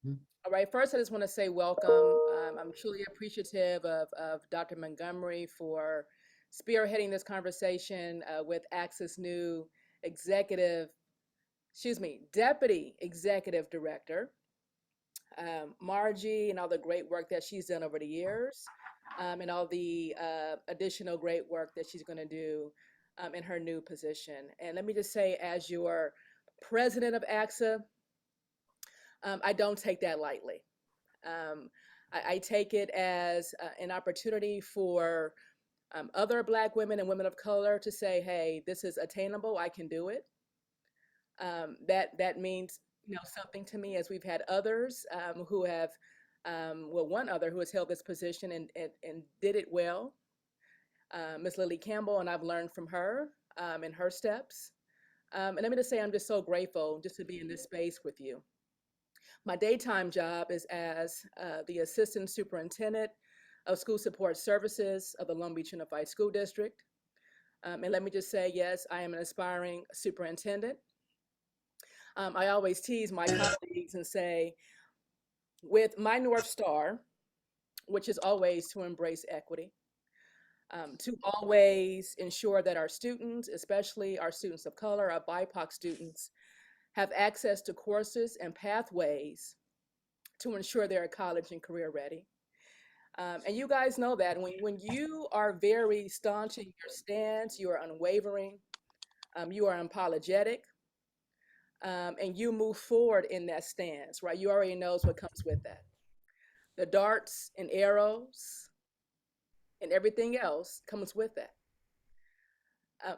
Mhm. All right, first, I just want to say welcome. I'm truly appreciative of Dr. Montgomery for spearheading this conversation with ACSA's new executive, deputy executive director, Margie, and all the great work that she's done over the years, and all the additional great work that she's going to do in her new position. And let me just say, as your president of ACSA, I don't take that lightly. Um, I take it as an opportunity for other Black women and women of color to say, "Hey, this is attainable. I can do it." That means something to me, as we've had others who have, well, one other who has held this position and did it well, Miss Lily Campbell, and I've learned from her in her steps. And I'm going to say I'm just so grateful just to be in this space with you. My daytime job is as the Assistant Superintendent of School Support Services of the Long Beach Unified School District. And let me just say, yes, I am an aspiring superintendent. I always tease my colleagues and say, with my North Star, which is always to embrace equity, to always ensure that our students, especially our students of color, our BIPOC students, have access to courses and pathways to ensure they're college and career ready. And you guys know that when you are very staunch in your stance, you are unwavering, you are unapologetic, and you move forward in that stance, right? You already knows what comes with that. The darts and arrows and everything else comes with that.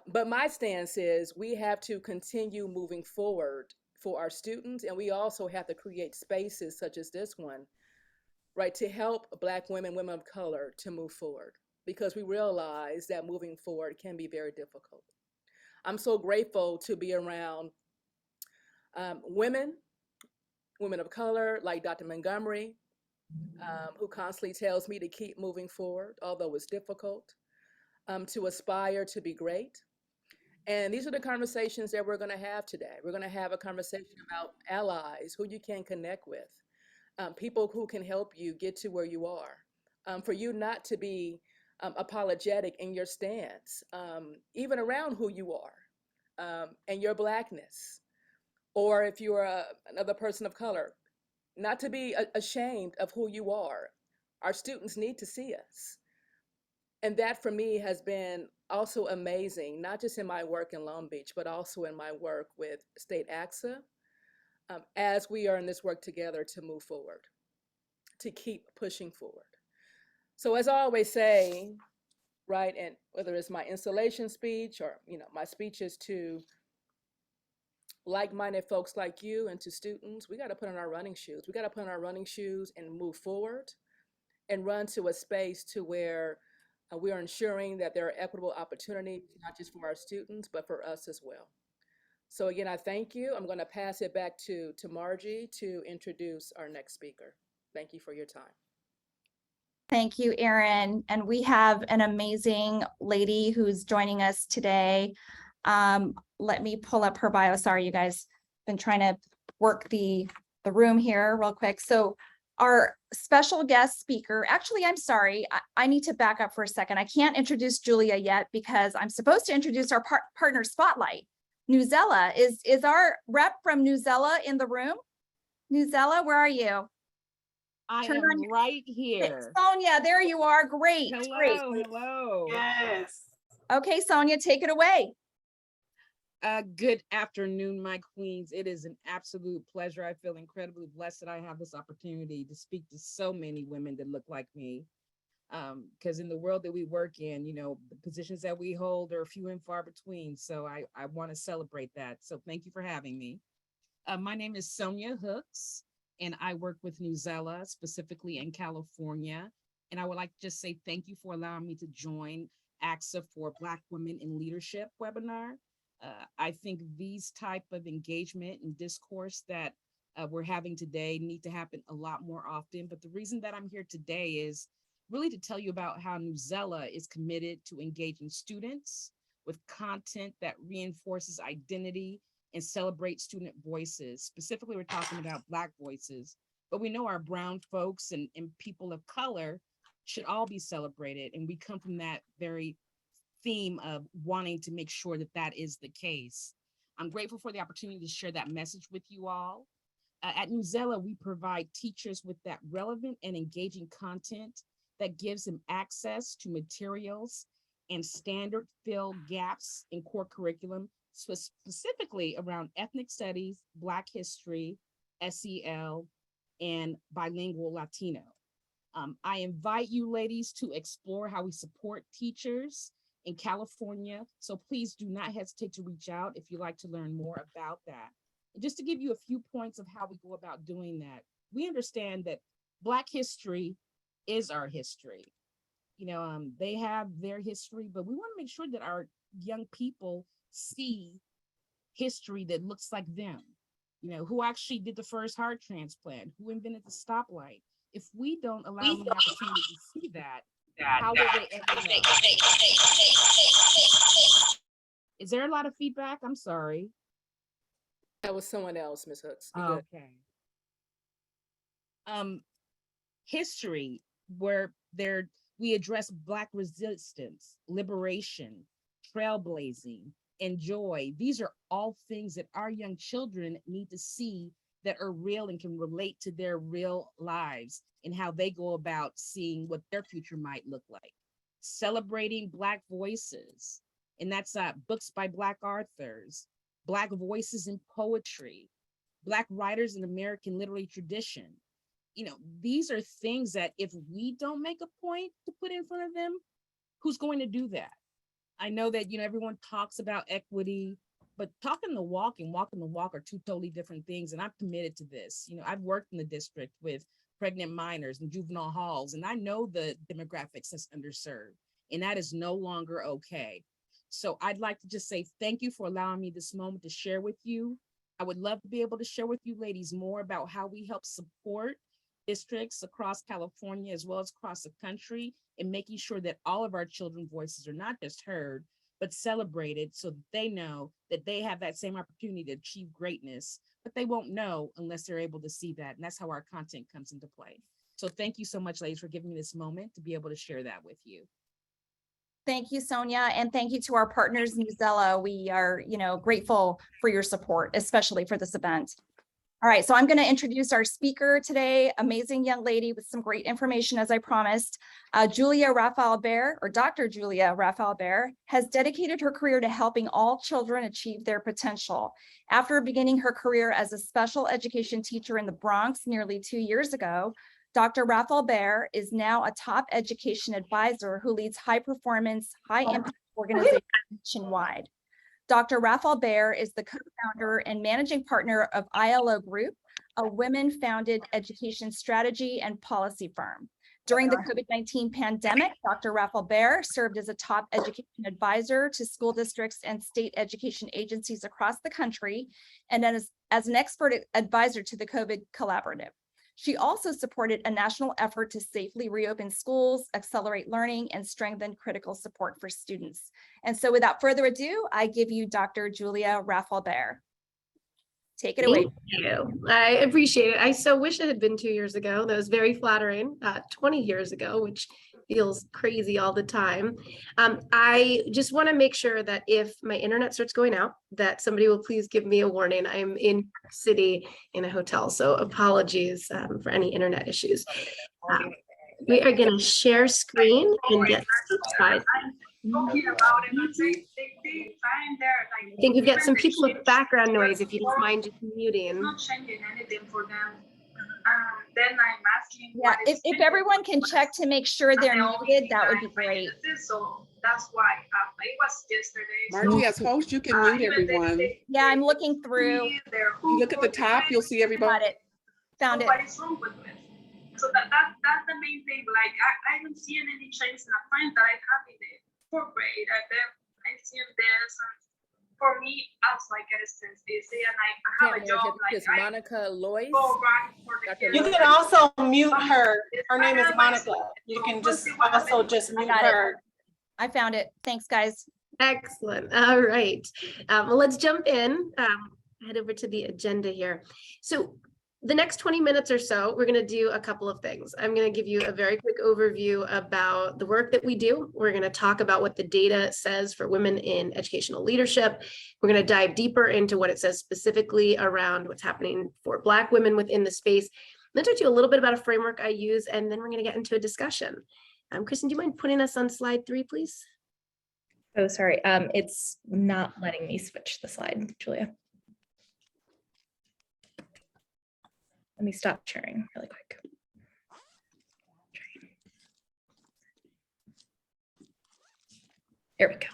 But my stance is we have to continue moving forward for our students, and we also have to create spaces such as this one, right, to help Black women, women of color to move forward because we realize that moving forward can be very difficult. I'm so grateful to be around women, women of color like Dr. Montgomery, who constantly tells me to keep moving forward, although it's difficult, to aspire to be great. And these are the conversations that we're going to have today. We're going to have a conversation about allies, who you can connect with, people who can help you get to where you are, for you not to be apologetic in your stance, even around who you are and your Blackness, or if you're another person of color, not to be ashamed of who you are. Our students need to see us. And that for me has been also amazing, not just in my work in Long Beach, but also in my work with State AXA, as we are in this work together to move forward, to keep pushing forward. So as I always say, right, and whether it's my installation speech or my speeches to like-minded folks like you and to students, we got to put on our running shoes. We got to put on our running shoes and move forward and run to a space to where we are ensuring that there are equitable opportunities, not just for our students, but for us as well. So again, I thank you. I'm going to pass it back to Margie to introduce our next speaker. Thank you for your time. Thank you, Erin. And we have an amazing lady who's joining us today. Let me pull up her bio. Sorry, you guys, been trying to work the room here real quick. So our special guest speaker, actually, I'm sorry, I need to back up for a second. I can't introduce Julia yet because I'm supposed to introduce our partner spotlight. Nuzella, is our rep from Nuzella in the room? Nuzella, where are you? I Turn am on your right here. Sonia, there you are. Great, great. Hello, hello. Yes. Okay, Sonia, take it away. Good afternoon, my queens. It is an absolute pleasure. I feel incredibly blessed that I have this opportunity to speak to so many women that look like me. Because in the world that we work in, the positions that we hold are few and far between. So I want to celebrate that. So thank you for having me. My name is Sonia Hooks, and I work with Nuzella, specifically in California. And I would like to just say thank you for allowing me to join AXA for Black Women in Leadership webinar. I think these type of engagement and discourse that we're having today need to happen a lot more often. But the reason that I'm here today is really to tell you about how Nuzella is committed to engaging students with content that reinforces identity and celebrate student voices. Specifically, we're talking about Black voices but we know our brown folks and people of color should all be celebrated. And we come from that very theme of wanting to make sure that that is the case. I'm grateful for the opportunity to share that message with you all. At Newsella, we provide teachers with that relevant and engaging content that gives them access to materials and standard fill gaps in core curriculum, specifically around ethnic studies, Black history, SEL, and bilingual Latino. I invite you ladies to explore how we support teachers in California. So please do not hesitate to reach out if you'd like to learn more about that. And just to give you a few points of how we go about doing that, we understand that Black history is our history. They have their history, but we want to make sure that our young people see history that looks like them. Who actually did the first heart transplant, who invented the stoplight. If we don't allow them the opportunity to see that, how will they ever know? Is there a lot of feedback? I'm sorry. That was someone else, Ms. Hooks. You're good. Okay. History, where we address Black resistance, liberation, trailblazing, and joy. These are all things that our young children need to see that are real and can relate to their real lives and how they go about seeing what their future might look like. Celebrating Black voices, and that's books by Black authors, Black voices in poetry, Black writers in American literary tradition. These are things that if we don't make a point to put in front of them, who's going to do that? I know that, everyone talks about equity, but talking the walk and walking the walk are two totally different things. And I'm committed to this. I've worked in the district with pregnant minors and juvenile halls, and I know the demographics that's underserved, and that is no longer okay. So I'd like to just say thank you for allowing me this moment to share with you. I would love to be able to share with you ladies more about how we help support districts across California as well as across the country in making sure that all of our children's voices are not just heard, but celebrated so that they know that they have that same opportunity to achieve greatness, but they won't know unless they're able to see that. And that's how our content comes into play. So thank you so much, ladies, for giving me this moment to be able to share that with you. Thank you, Sonia, and thank you to our partners, Newsella. We are, grateful for your support, especially for this event. All right, so I'm going to introduce our speaker today, amazing young lady with some great information, as I promised. Julia Raphael Bear, or Dr. Julia Raphael Bear, has dedicated her career to helping all children achieve their potential. After beginning her career as a special education teacher in the Bronx nearly 2 years ago, Dr. Raphael Bear is now a top education advisor who leads high-performance, high-impact organizations nationwide. Dr. Raphael Bear is the co-founder and managing partner of ILO Group, a women-founded education strategy and policy firm. During the COVID-19 pandemic, Dr. Raphael Bear served as a top education advisor to school districts and state education agencies across the country, and then as an expert advisor to the COVID Collaborative. She also supported a national effort to safely reopen schools, accelerate learning, and strengthen critical support for students. And so without further ado, I give you Dr. Julia Raphael Bear. Take it away. Thank you. I appreciate it. I so wish it had been 2 years ago. That was very flattering. 20 years ago, which feels crazy all the time. I just want to make sure that if my internet starts going out, that somebody will please give me a warning. I'm in New York City in a hotel, so apologies for any internet issues. We are going to share screen and get started. Talking about it, but they find there like I think we've got some people with background noise. If you don't mind just muting. not changing anything for them. Then I'm asking. Yeah, if everyone can check to make sure they're muted, that would be great. So that's why it was yesterday. Margie, as host, you can mute everyone. Yeah, I'm looking through. If you look at the top, you'll see everybody. Got it. Found it. What is wrong with it? So that's the main thing. Like I don't see any change in the friend that I have in the fourth grade, and then I see this. And for me, I was like, it's easy, and I have a job. Like Monica Lois. go run for the kids. You can also mute her. Her name is Monica. You can just also just mute her. I found it. Thanks, guys. Excellent. All right. Well, let's jump in. Head over to the agenda here. So the next 20 minutes or so, we're going to do a couple of things. I'm going to give you a very quick overview about the work that we do. We're going to talk about what the data says for women in educational leadership. We're going to dive deeper into what it says specifically around what's happening for Black women within the space. I'm going to talk to you a little bit about a framework I use, and then we're going to get into a discussion. Kristen, do you mind putting us on slide 3, please? Oh, sorry. It's not letting me switch the slide, Julia. Let me stop sharing really quick. There we go.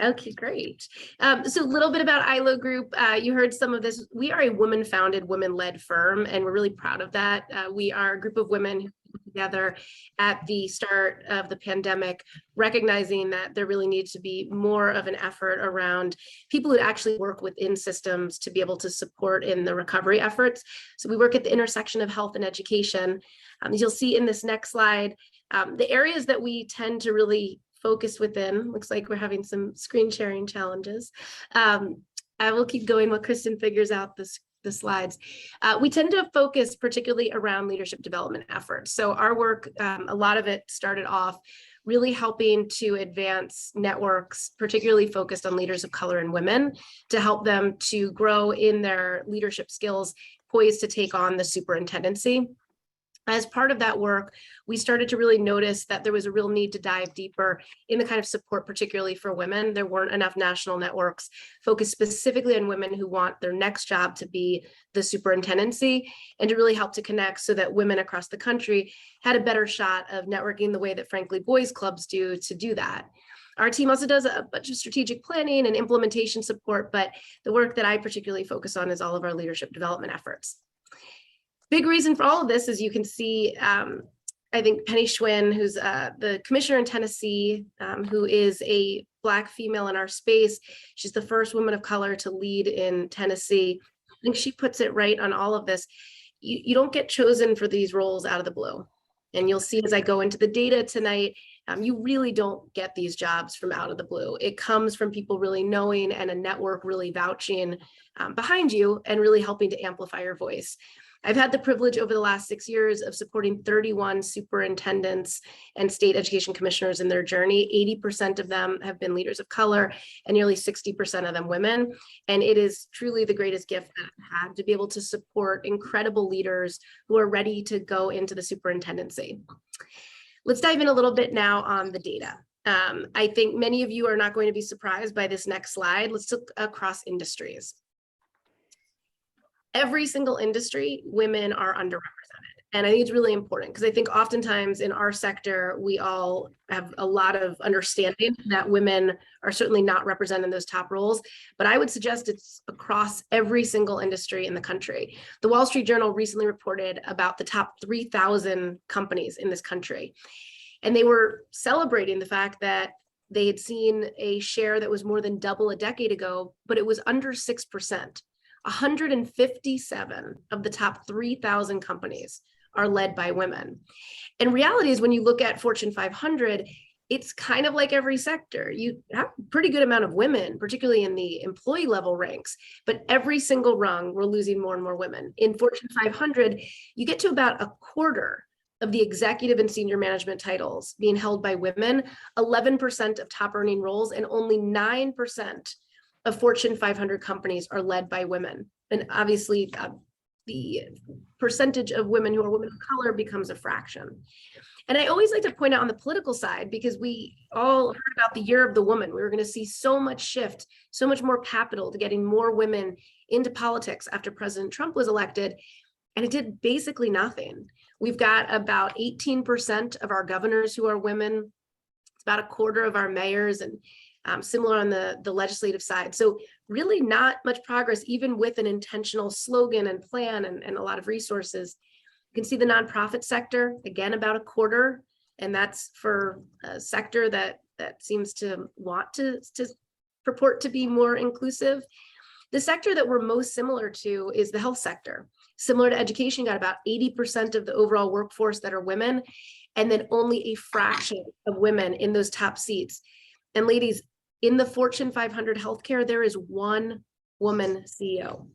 Okay, great. So a little bit about ILO Group. You heard some of this. We are a woman-founded, women-led firm, and we're really proud of that. We are a group of women who came together at the start of the pandemic, recognizing that there really needs to be more of an effort around people who actually work within systems to be able to support in the recovery efforts. So we work at the intersection of health and education. As you'll see in this next slide, the areas that we tend to really focus within. Looks like we're having some screen sharing challenges. I will keep going while Kristen figures out the slides. We tend to focus particularly around leadership development efforts. So our work, a lot of it started off really helping to advance networks, particularly focused on leaders of color and women, to help them to grow in their leadership skills, poised to take on the superintendency. As part of that work, we started to really notice that there was a real need to dive deeper in the kind of support, particularly for women. There weren't enough national networks focused specifically on women who want their next job to be the superintendency, and to really help to connect so that women across the country had a better shot of networking the way that, frankly, boys clubs do to do that. Our team also does a bunch of strategic planning and implementation support, but the work that I particularly focus on is all of our leadership development efforts. Big reason for all of this, as you can see, I think Penny Schwinn, who's the commissioner in Tennessee, who is a Black female in our space. She's the first woman of color to lead in Tennessee. I think she puts it right on all of this. You don't get chosen for these roles out of the blue. And you'll see as I go into the data tonight, you really don't get these jobs from out of the blue. It comes from people really knowing and a network really vouching behind you and really helping to amplify your voice. I've had the privilege over the last 6 years of supporting 31 superintendents and state education commissioners in their journey. 80% of them have been leaders of color and nearly 60% of them women. And it is truly the greatest gift that I've had to be able to support incredible leaders who are ready to go into the superintendency. Let's dive in a little bit now on the data. I think many of you are not going to be surprised by this next slide. Let's look across industries. Every single industry, women are underrepresented. And I think it's really important because I think oftentimes in our sector, we all have a lot of understanding that women are certainly not represented in those top roles, but I would suggest it's across every single industry in the country. The Wall Street Journal recently reported about the top 3,000 companies in this country. And they were celebrating the fact that they had seen a share that was more than double a decade ago, but it was under 6%. 157 of the top 3,000 companies are led by women. And reality is when you look at Fortune 500, it's kind of like every sector. You have a pretty good amount of women, particularly in the employee level ranks, but every single rung, we're losing more and more women. In Fortune 500, you get to about a quarter of the executive and senior management titles being held by women, 11% of top earning roles, and only 9% of Fortune 500 companies are led by women. And obviously the percentage of women who are women of color becomes a fraction. And I always like to point out on the political side, because we all heard about the year of the woman. We were going to see so much shift, so much more capital to getting more women into politics after President Trump was elected. And it did basically nothing. We've got about 18% of our governors who are women. It's about a quarter of our mayors, and similar on the legislative side. So really not much progress, even with an intentional slogan and plan and a lot of resources. You can see the nonprofit sector, again, about a quarter, and that's for a sector that seems to want to purport to be more inclusive. The sector that we're most similar to is the health sector. Similar to education, got about 80% of the overall workforce that are women, and then only a fraction of women in those top seats. And ladies, in the Fortune 500 healthcare, there is one woman CEO,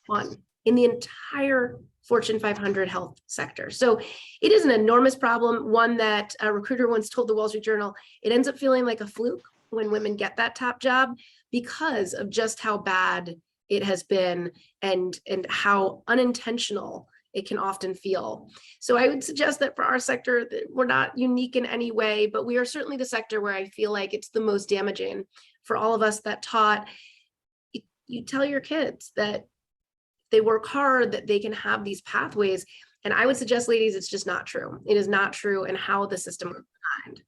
one in the entire Fortune 500 health sector. So it is an enormous problem, one that a recruiter once told the Wall Street Journal, it ends up feeling like a fluke when women get that top job because of just how bad it has been and how unintentional it can often feel. So I would suggest that for our sector, that we're not unique in any way, but we are certainly the sector where I feel like it's the most damaging for all of us that taught. You tell your kids that they work hard, that they can have these pathways. And I would suggest, ladies, it's just not true. It is not true in how the system was designed.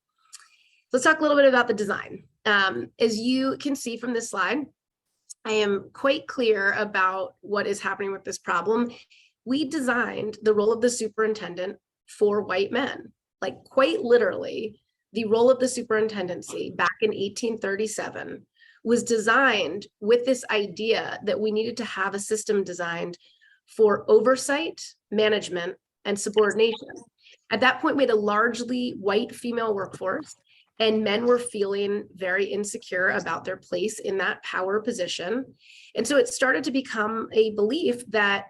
Let's talk a little bit about the design. As you can see from this slide, I am quite clear about what is happening with this problem. We designed the role of the superintendent for white men, like quite literally, the role of the superintendency back in 1837 was designed with this idea that we needed to have a system designed for oversight, management, and subordination. At that point, we had a largely white female workforce, and men were feeling very insecure about their place in that power position. And so it started to become a belief that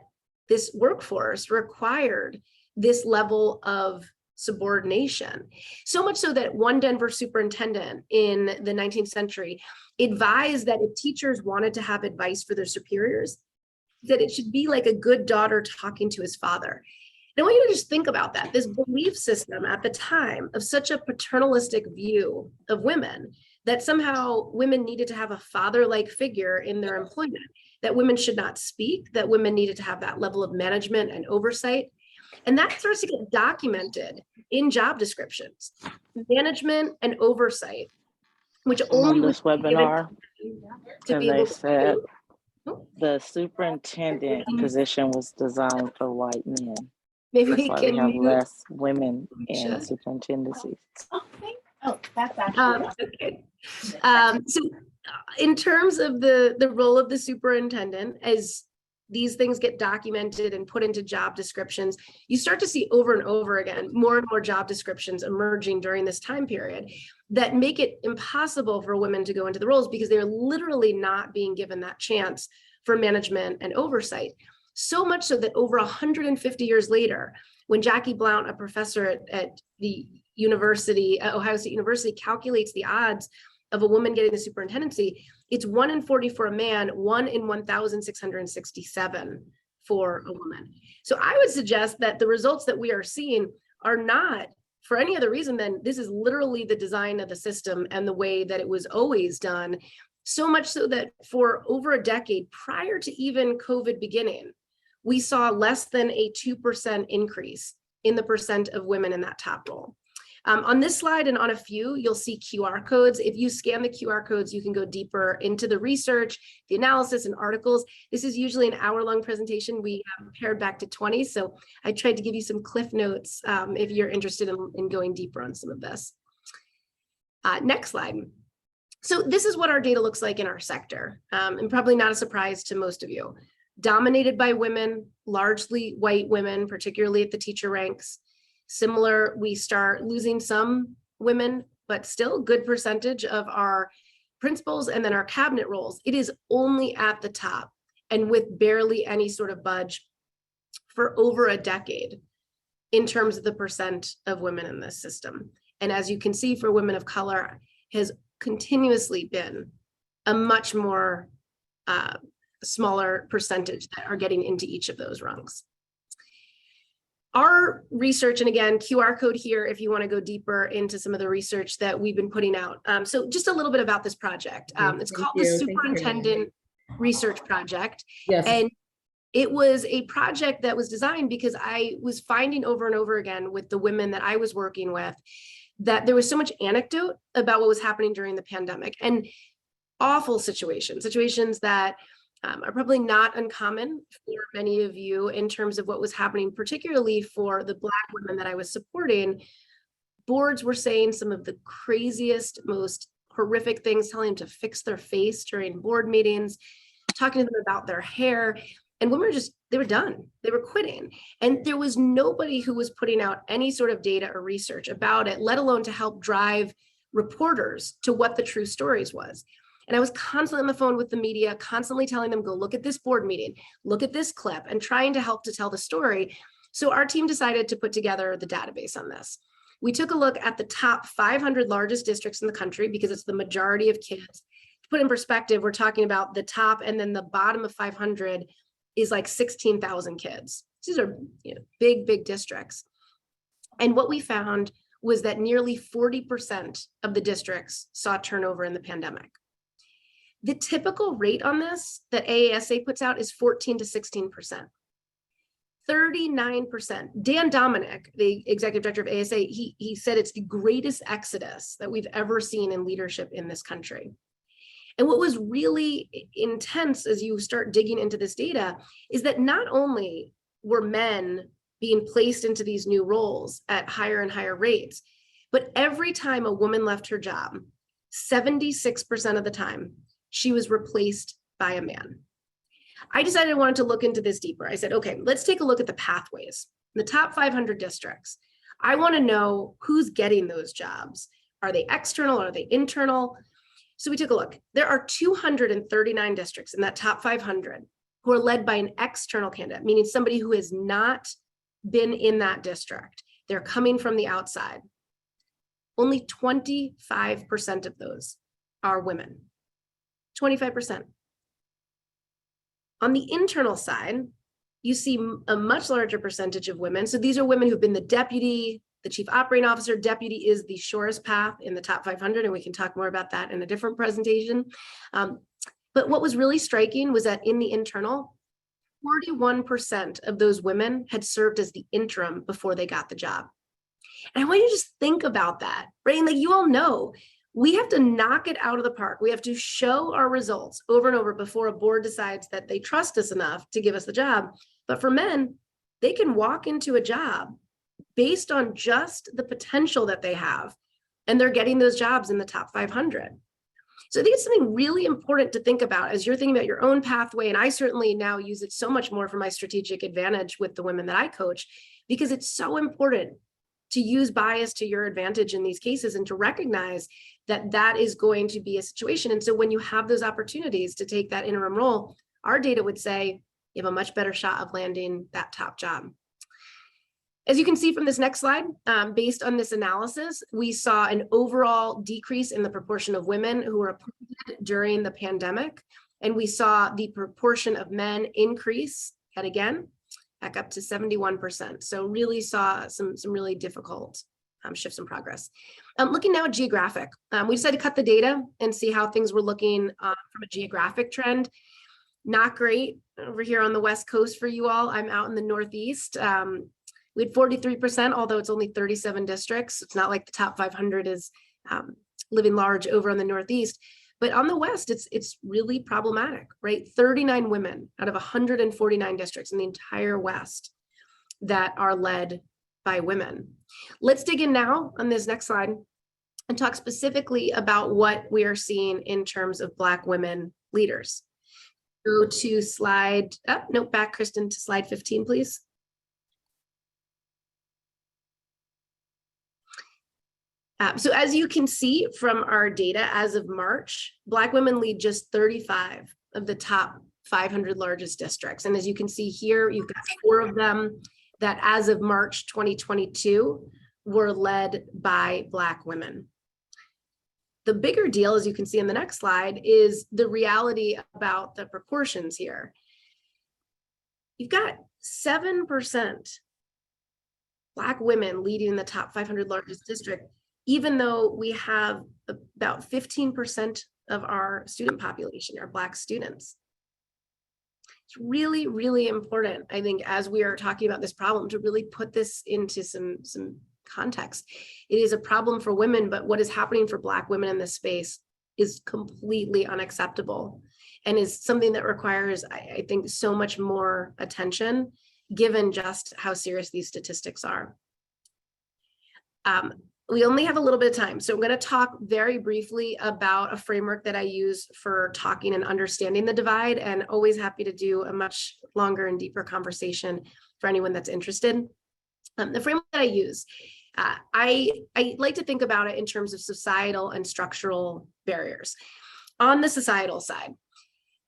this workforce required this level of subordination. So much so that one Denver superintendent in the 19th century advised that if teachers wanted to have advice for their superiors, that it should be like a good daughter talking to his father. And I want you to just think about that, this belief system at the time of such a paternalistic view of women, that somehow women needed to have a father-like figure in their employment, that women should not speak, that women needed to have that level of management and oversight. And that starts to get documented in job descriptions, management and oversight, which only on this webinar, to be and able they said to, the superintendent position was designed for white men. maybe That's we why we can have mute. less women in Sure. superintendencies. Oh, that's actually. Okay. So in terms of the role of the superintendent, as these things get documented and put into job descriptions, you start to see over and over again, more and more job descriptions emerging during this time period that make it impossible for women to go into the roles because they're literally not being given that chance for management and oversight. So much so that over 150 years later, when Jackie Blount, a professor at the university, at Ohio State University, calculates the odds of a woman getting the superintendency, it's 1 in 40 for a man, 1 in 1,667 for a woman. So I would suggest that the results that we are seeing are not for any other reason than this is literally the design of the system and the way that it was always done. So much so that for over a decade prior to even COVID beginning, we saw less than a 2% increase in the percent of women in that top role. On this slide and on a few, you'll see QR codes. If you scan the QR codes, you can go deeper into the research, the analysis, and articles. This is usually an hour-long presentation. We have pared back to 20, so I tried to give you some cliff notes if you're interested in going deeper on some of this. Next slide. So this is what our data looks like in our sector, and probably not a surprise to most of you. Dominated by women, largely white women, particularly at the teacher ranks. Similar, we start losing some women, but still good percentage of our principals and then our cabinet roles. It is only at the top and with barely any sort of budge for over a decade in terms of the percent of women in this system. And as you can see, for women of color, has continuously been a much more smaller percentage that are getting into each of those rungs. Our research, and again, QR code here if you want to go deeper into some of the research that we've been putting out. So just a little bit about this project. It's called the Superintendent Research Project. Yes. And it was a project that was designed because I was finding over and over again with the women that I was working with that there was so much anecdote about what was happening during the pandemic and awful situations that are probably not uncommon for many of you in terms of what was happening, particularly for the Black women that I was supporting. Boards were saying some of the craziest, most horrific things, telling them to fix their face during board meetings, talking to them about their hair. And women were just, they were done. They were quitting. And there was nobody who was putting out any sort of data or research about it, let alone to help drive reporters to what the true stories was. And I was constantly on the phone with the media, constantly telling them, go look at this board meeting, look at this clip, and trying to help to tell the story. So our team decided to put together the database on this. We took a look at the top 500 largest districts in the country because it's the majority of kids. To put in perspective, we're talking about the top and then the bottom of 500 is like 16,000 kids. These are big, big districts. And what we found was that nearly 40% of the districts saw turnover in the pandemic. The typical rate on this that AASA puts out is 14 to 16%. 39%. Dan Dominic, the executive director of ASA, he said it's the greatest exodus that we've ever seen in leadership in this country. And what was really intense as you start digging into this data is that not only were men being placed into these new roles at higher and higher rates, but every time a woman left her job, 76% of the time, she was replaced by a man. I decided I wanted to look into this deeper. I said, okay, let's take a look at the pathways, the top 500 districts. I want to know who's getting those jobs. Are they external? Are they internal? So we took a look. There are 239 districts in that top 500 who are led by an external candidate, meaning somebody who has not been in that district. They're coming from the outside. Only 25% of those are women. 25%. On the internal side, you see a much larger percentage of women. So these are women who've been the deputy, the chief operating officer. Deputy is the surest path in the top 500, and we can talk more about that in a different presentation. But what was really striking was that in the internal, 41% of those women had served as the interim before they got the job. And I want you to just think about that, right? Like you all know, we have to knock it out of the park. We have to show our results over and over before a board decides that they trust us enough to give us the job. But for men, they can walk into a job based on just the potential that they have, and they're getting those jobs in the top 500. So I think it's something really important to think about as you're thinking about your own pathway. And I certainly now use it so much more for my strategic advantage with the women that I coach, because it's so important to use bias to your advantage in these cases and to recognize that that is going to be a situation. And so when you have those opportunities to take that interim role, our data would say you have a much better shot of landing that top job. As you can see from this next slide, based on this analysis, we saw an overall decrease in the proportion of women who were appointed during the pandemic. And we saw the proportion of men increase yet again, back up to 71%. So really saw some really difficult shifts in progress. Looking now at geographic, we decided to cut the data and see how things were looking from a geographic trend. Not great over here on the West Coast for you all. I'm out in the Northeast. We had 43%, although it's only 37 districts. It's not like the top 500 is living large over on the Northeast. But on the West, it's really problematic, right? 39 women out of 149 districts in the entire West that are led by women. Let's dig in now on this next slide and talk specifically about what we are seeing in terms of Black women leaders. Go to slide, back, Kristen, to slide 15, please. So as you can see from our data as of March, Black women lead just 35 of the top 500 largest districts. And as you can see here, you've got 4 of them that as of March 2022 were led by Black women. The bigger deal, as you can see in the next slide, is the reality about the proportions here. You've got 7% Black women leading the top 500 largest district, even though we have about 15% of our student population are Black students. It's really, really important, I think, as we are talking about this problem, to really put this into some context. It is a problem for women, but what is happening for Black women in this space is completely unacceptable and is something that requires, I think, so much more attention, given just how serious these statistics are. We only have a little bit of time, so I'm going to talk very briefly about a framework that I use for talking and understanding the divide, and always happy to do a much longer and deeper conversation for anyone that's interested. The framework that I use, I like to think about it in terms of societal and structural barriers. on the societal side,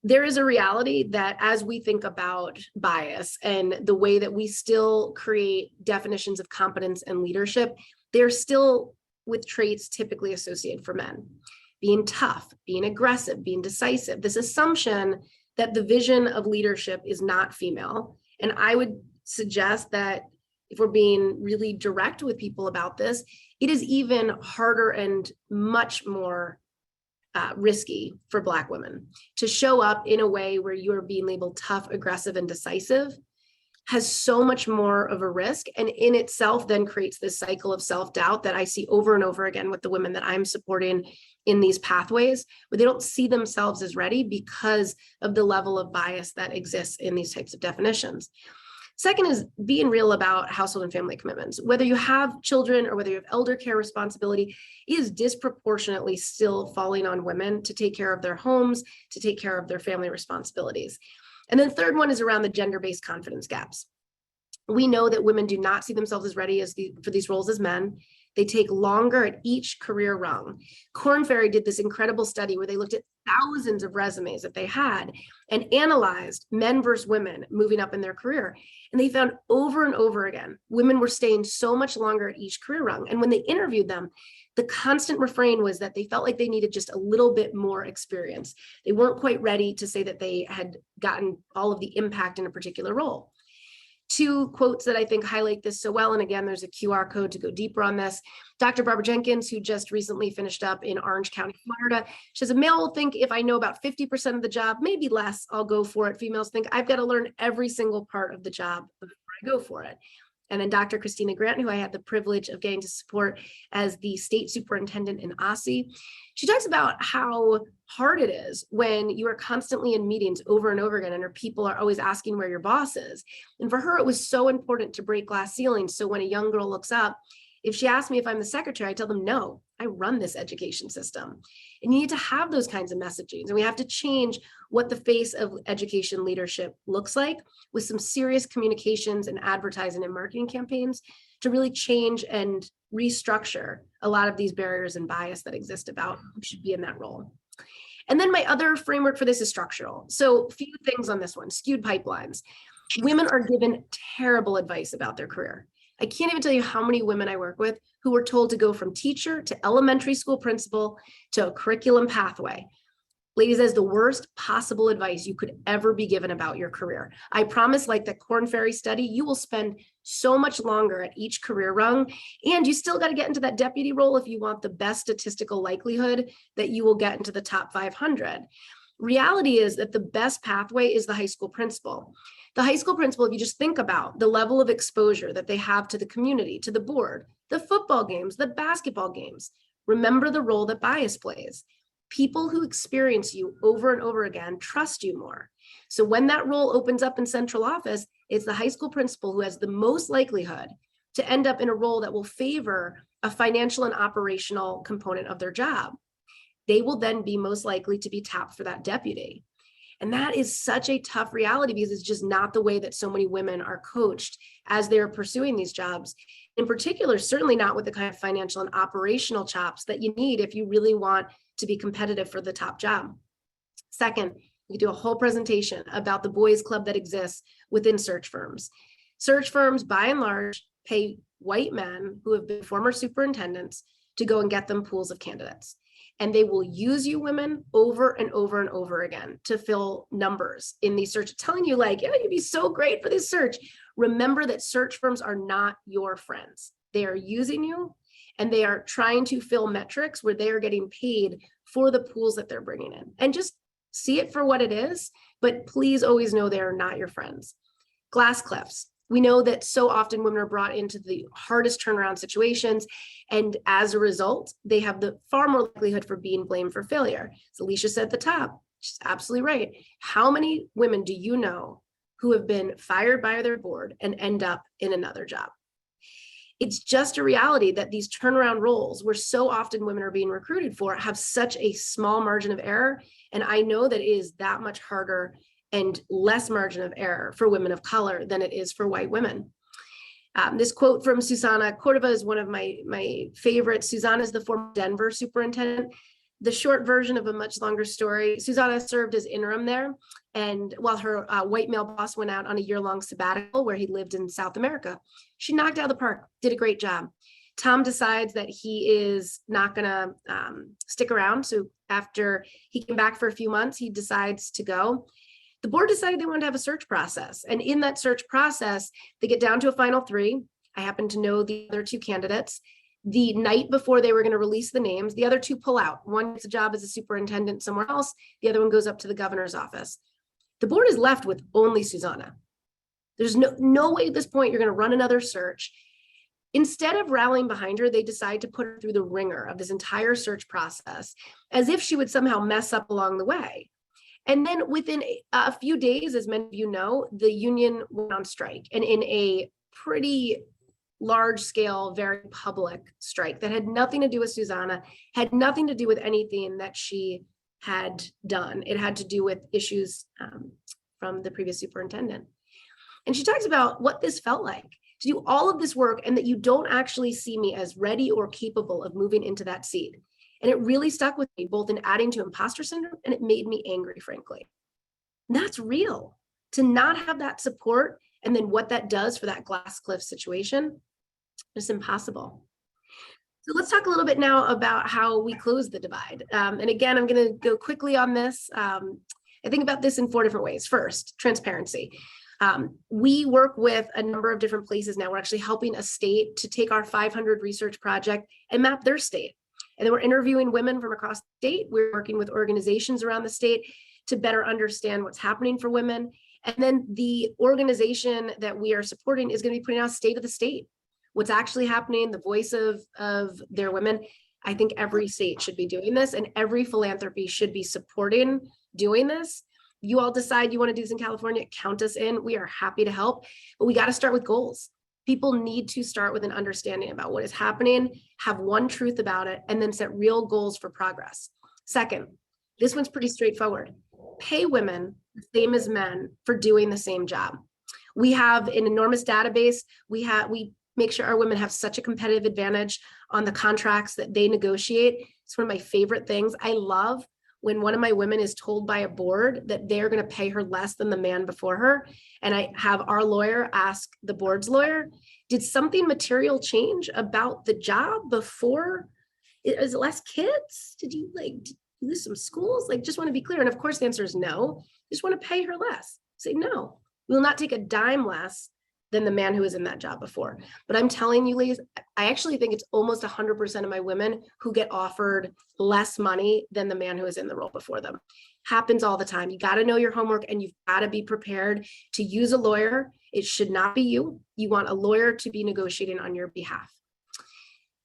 there is a reality that as we think about bias and the way that we still create definitions of competence and leadership, they're still with traits typically associated for men. Being tough, being aggressive, being decisive, this assumption that the vision of leadership is not female. And I would suggest that if we're being really direct with people about this, it is even harder and much more risky for Black women to show up in a way where you are being labeled tough, aggressive, and decisive has so much more of a risk, and in itself then creates this cycle of self-doubt that I see over and over again with the women that I'm supporting in these pathways, where they don't see themselves as ready because of the level of bias that exists in these types of definitions. Second is being real about household and family commitments. Whether you have children or whether you have elder care responsibility, is disproportionately still falling on women to take care of their homes, to take care of their family responsibilities. And then third one is around the gender-based confidence gaps. We know that women do not see themselves as ready for these roles as men. They take longer at each career rung. Korn Ferry did this incredible study where they looked at thousands of resumes that they had and analyzed men versus women moving up in their career. And they found over and over again, women were staying so much longer at each career rung. And when they interviewed them, the constant refrain was that they felt like they needed just a little bit more experience. They weren't quite ready to say that they had gotten all of the impact in a particular role. Two quotes that I think highlight this so well, and again, there's a QR code to go deeper on this. Dr. Barbara Jenkins, who just recently finished up in Orange County, Florida, she says, a male will think if I know about 50% of the job, maybe less, I'll go for it. Females think I've got to learn every single part of the job before I go for it. And then Dr. Christina Grant, who I had the privilege of getting to support as the state superintendent in ACSA, she talks about how hard it is when you are constantly in meetings over and over again and her people are always asking where your boss is. And for her, it was so important to break glass ceilings. So when a young girl looks up, if she asks me if I'm the secretary, I tell them, no, I run this education system. And you need to have those kinds of messagings. And we have to change what the face of education leadership looks like with some serious communications and advertising and marketing campaigns to really change and restructure a lot of these barriers and bias that exist about who should be in that role. And then my other framework for this is structural. So a few things on this one: skewed pipelines. Women are given terrible advice about their career. I can't even tell you how many women I work with who were told to go from teacher to elementary school principal to a curriculum pathway. Ladies, that is the worst possible advice you could ever be given about your career. I promise, like the Korn Ferry study, you will spend so much longer at each career rung, and you still got to get into that deputy role if you want the best statistical likelihood that you will get into the top 500. Reality is that the best pathway is the high school principal. The high school principal, if you just think about the level of exposure that they have to the community, to the board, the football games, the basketball games, remember the role that bias plays. People who experience you over and over again trust you more. So when that role opens up in central office, it's the high school principal who has the most likelihood to end up in a role that will favor a financial and operational component of their job. They will then be most likely to be tapped for that deputy. And that is such a tough reality because it's just not the way that so many women are coached as they're pursuing these jobs. In particular, certainly not with the kind of financial and operational chops that you need if you really want to be competitive for the top job. Second, we do a whole presentation about the boys club that exists within search firms. Search firms, by and large, pay white men who have been former superintendents to go and get them pools of candidates. And they will use you women over and over and over again to fill numbers in these search, telling you like, yeah, you'd be so great for this search. Remember that search firms are not your friends. They are using you and they are trying to fill metrics where they are getting paid for the pools that they're bringing in. And just see it for what it is, but please always know they are not your friends. Glass cliffs. We know that so often women are brought into the hardest turnaround situations, and as a result, they have the far more likelihood for being blamed for failure. As Alicia said at the top, she's absolutely right. How many women do you know who have been fired by their board and end up in another job? It's just a reality that these turnaround roles where so often women are being recruited for have such a small margin of error. And I know that it is that much harder and less margin of error for women of color than it is for white women. This quote from Susana Cordova is one of my favorites. Susana is the former Denver superintendent. the short version of a much longer story, Susanna served as interim there. And while her white male boss went out on a year-long sabbatical where he lived in South America, she knocked out of the park, did a great job. Tom decides that he is not gonna stick around. So after he came back for a few months, he decides to go. The board decided they wanted to have a search process. And in that search process, they get down to a final 3. I happen to know the other 2 candidates. The night before they were going to release the names, the other 2 pull out. One gets a job as a superintendent somewhere else. The other one goes up to the governor's office. The board is left with only Susanna. There's no way at this point you're going to run another search. Instead of rallying behind her, they decide to put her through the ringer of this entire search process as if she would somehow mess up along the way. And then within a few days, as many of you know, the union went on strike, and in a pretty large scale, very public strike that had nothing to do with Susanna, had nothing to do with anything that she had done. It had to do with issues from the previous superintendent. And she talks about what this felt like to do all of this work and that you don't actually see me as ready or capable of moving into that seat. And it really stuck with me, both in adding to imposter syndrome, and it made me angry, frankly. And that's real. To not have that support, and then what that does for that glass cliff situation, it's impossible. So let's talk a little bit now about how we close the divide. And again, I'm going to go quickly on this. I think about this in 4 different ways. First, transparency. We work with a number of different places now. We're actually helping a state to take our 500 research project and map their state. And then we're interviewing women from across the state. We're working with organizations around the state to better understand what's happening for women. And then the organization that we are supporting is going to be putting out state of the state, what's actually happening, the voice of their women. I think every state should be doing this, and every philanthropy should be supporting doing this. You all decide you want to do this in California, count us in. We are happy to help, but we got to start with goals. People need to start with an understanding about what is happening, have one truth about it, and then set real goals for progress. Second, this one's pretty straightforward. Pay women the same as men for doing the same job. We have an enormous database. We make sure our women have such a competitive advantage on the contracts that they negotiate. It's one of my favorite things. I love when one of my women is told by a board that they're going to pay her less than the man before her. And I have our lawyer ask the board's lawyer, did something material change about the job before? Is it less kids? Did you lose some schools? Just want to be clear. And of course the answer is no. Just want to pay her less. Say no, we will not take a dime less than the man who was in that job before. But I'm telling you, ladies, I actually think it's almost 100% of my women who get offered less money than the man who was in the role before them. Happens all the time. You got to know your homework, and you've got to be prepared to use a lawyer. It should not be you. You want a lawyer to be negotiating on your behalf.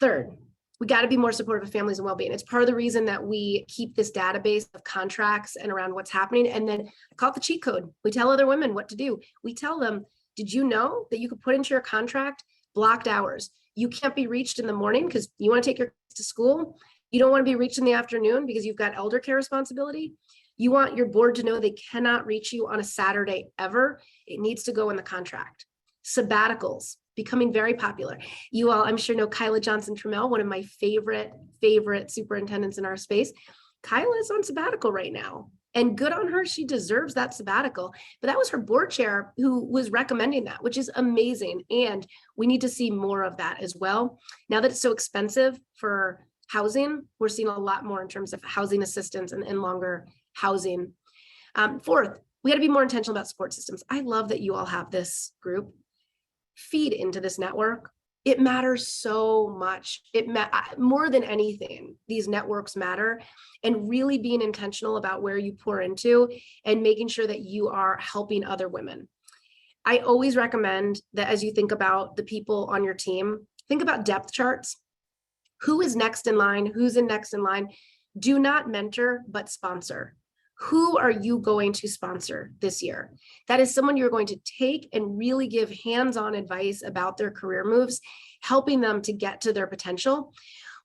Third, we got to be more supportive of families and well-being. It's part of the reason that we keep this database of contracts and around what's happening. And then I call it the cheat code. We tell other women what to do. We tell them, did you know that you could put into your contract blocked hours? You can't be reached in the morning because you want to take your kids to school. You don't want to be reached in the afternoon because you've got elder care responsibility. You want your board to know they cannot reach you on a Saturday ever. It needs to go in the contract. Sabbaticals, becoming very popular. You all, I'm sure, know Kyla Johnson-Trammell, one of my favorite superintendents in our space. Kyla is on sabbatical right now. And good on her, she deserves that sabbatical. But that was her board chair who was recommending that, which is amazing. And we need to see more of that as well. Now that it's so expensive for housing, we're seeing a lot more in terms of housing assistance and longer housing. Fourth, we got to be more intentional about support systems. I love that you all have this group. Feed into this network. It matters so much. More than anything, these networks matter, and really being intentional about where you pour into and making sure that you are helping other women. I always recommend that as you think about the people on your team, think about depth charts. Who is next in line? Who's next in line? Do not mentor, but sponsor. Who are you going to sponsor this year? That is someone you're going to take and really give hands-on advice about their career moves, helping them to get to their potential.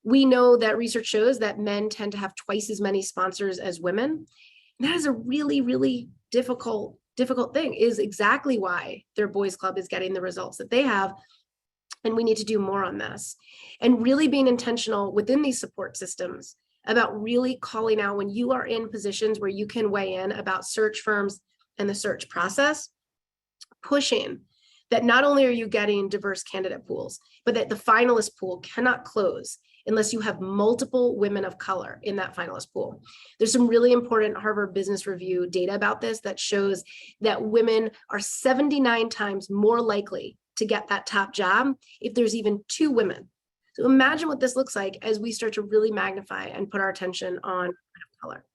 We know that research shows that men tend to have twice as many sponsors as women. And that is a really, really difficult thing, is exactly why their boys club is getting the results that they have. And we need to do more on this. And really being intentional within these support systems about really calling out when you are in positions where you can weigh in about search firms and the search process, pushing that not only are you getting diverse candidate pools, but that the finalist pool cannot close unless you have multiple women of color in that finalist pool. There's some really important Harvard Business Review data about this that shows that women are 79 times more likely to get that top job if there's even 2 women. So imagine what this looks like as we start to really magnify and put our attention on color.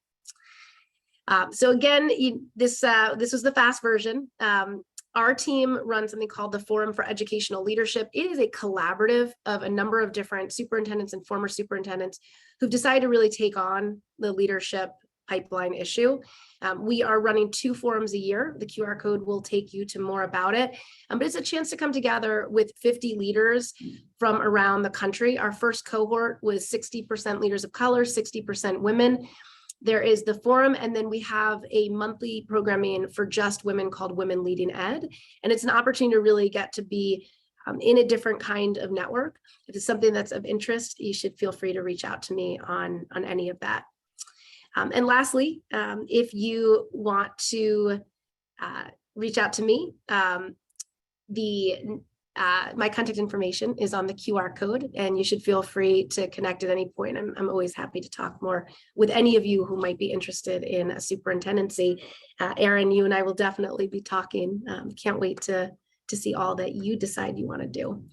So again, this was the fast version. Our team runs something called the Forum for Educational Leadership. It is a collaborative of a number of different superintendents and former superintendents who've decided to really take on the leadership pipeline issue. We are running 2 forums a year. The QR code will take you to more about it. But it's a chance to come together with 50 leaders from around the country. Our first cohort was 60% leaders of color, 60% women. There is the forum, and then we have a monthly programming for just women called Women Leading Ed. And it's an opportunity to really get to be in a different kind of network. If it's something that's of interest, you should feel free to reach out to me on any of that. And lastly, if you want to reach out to me, my contact information is on the QR code, and you should feel free to connect at any point. I'm always happy to talk more with any of you who might be interested in a superintendency. Erin, you and I will definitely be talking. Can't wait to see all that you decide you want to do.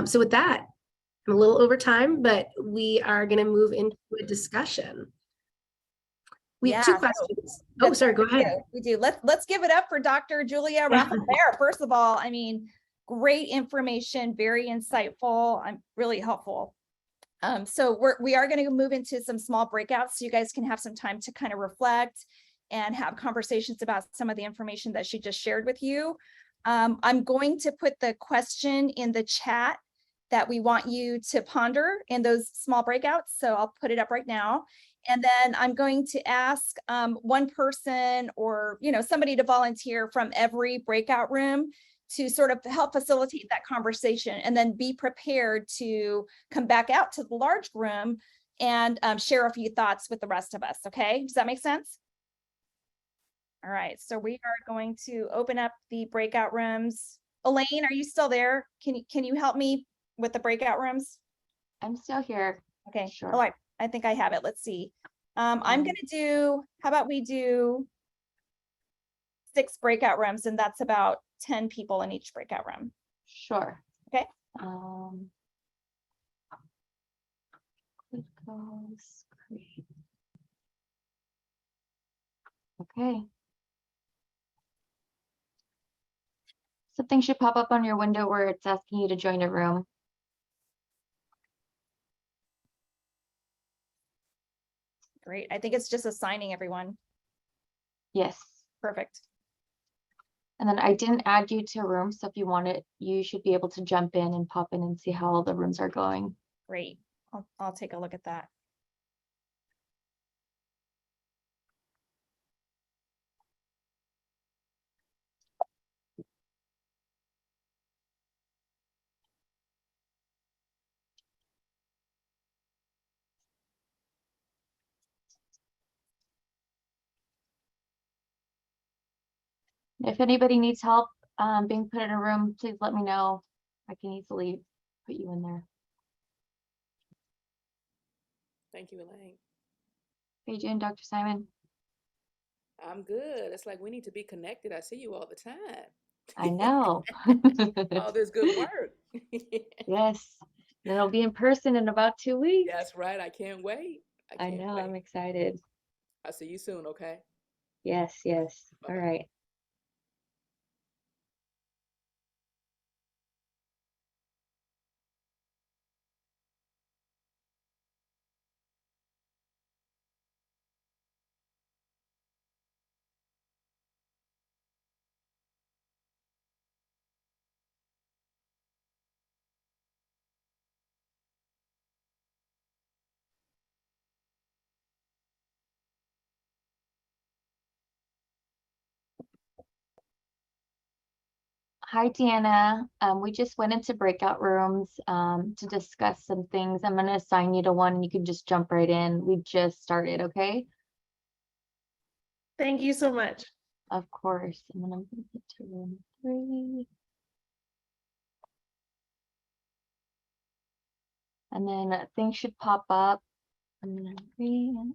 So with that, I'm a little over time, but we are going to move into a discussion. We have 2 questions. Oh, sorry, go ahead. We do. Let's give it up for Dr. Julia Raffler. First of all, I mean, great information, very insightful, really helpful. So we are going to move into some small breakouts so you guys can have some time to kind of reflect and have conversations about some of the information that she just shared with you. I'm going to put the question in the chat that we want you to ponder in those small breakouts. So I'll put it up right now. And then I'm going to ask one person or somebody to volunteer from every breakout room to sort of help facilitate that conversation, and then be prepared to come back out to the large room and share a few thoughts with the rest of us. Okay, does that make sense? All right, so we are going to open up the breakout rooms. Elaine, are you still there? Can you help me with the breakout rooms? I'm still here. Okay, Sure. all right, I think I have it. Let's see. I'm gonna do, how about we do 6 breakout rooms, and that's about 10 people in each breakout room. Sure. Okay. Okay. Something should pop up on your window where it's asking you to join a room. Great. I think it's just assigning everyone. Yes. Perfect. And then I didn't add you to a room, so if you want it, you should be able to jump in and pop in and see how all the rooms are going. Great. I'll take a look at that. If anybody needs help being put in a room, please let me know. I can easily put you in there. Thank you, Elaine. How you doing, Dr. Simon? I'm good. It's like we need to be connected. I see you all the time. I know. All this good work. Yes. And it'll be in person in about 2 weeks. That's right. I can't wait. I know, I'm excited. I'll see you soon, okay? Yes, yes. All right. Hi, Deanna. We just went into breakout rooms to discuss some things. I'm going to assign you to one and you can just jump right in. We just started, okay? Thank you so much. Of course. And then I'm going to get to room 3. And then things should pop up. I'm going to read.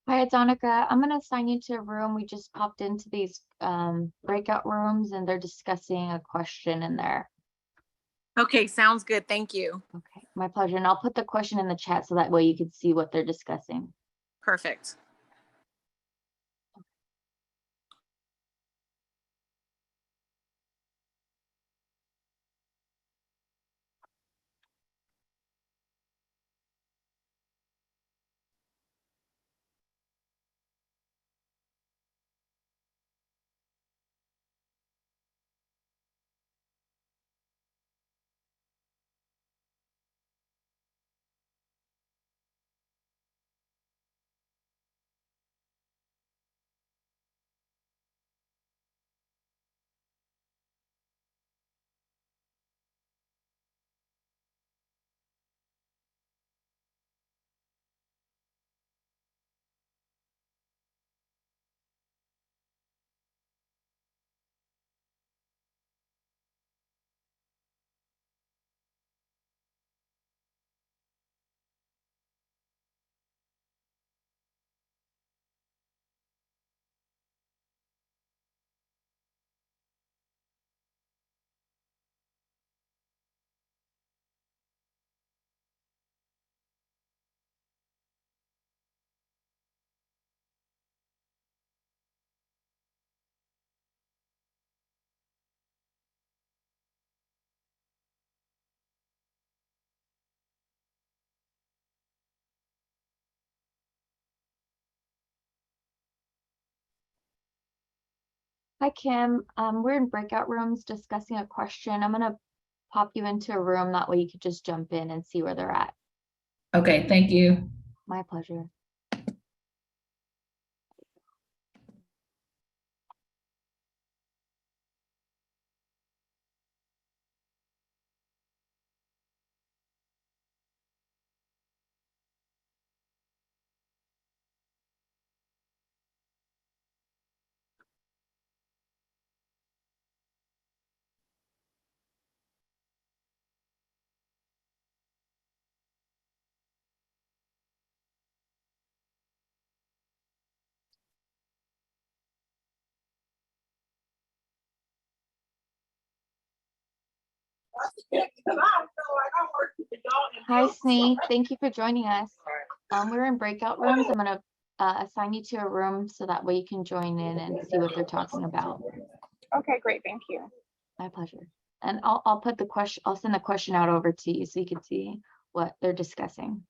Hi, Donica. I'm going to assign you to a room. We just popped into these breakout rooms and they're discussing a question in there. Okay, sounds good. Thank you. Okay, my pleasure. And I'll put the question in the chat so that way you can see what they're discussing. Perfect. Hi, Kim. We're in breakout rooms discussing a question. I'm going to pop you into a room. That way you could just jump in and see where they're at. Okay, thank you. My pleasure. Hi, Snee. Thank you for joining us. We're in breakout rooms. I'm gonna assign you to a room so that way you can join in and see what they're talking about. Okay, great, thank you. My pleasure. And I'll put the question, I'll send the question out over to you so you can see what they're discussing.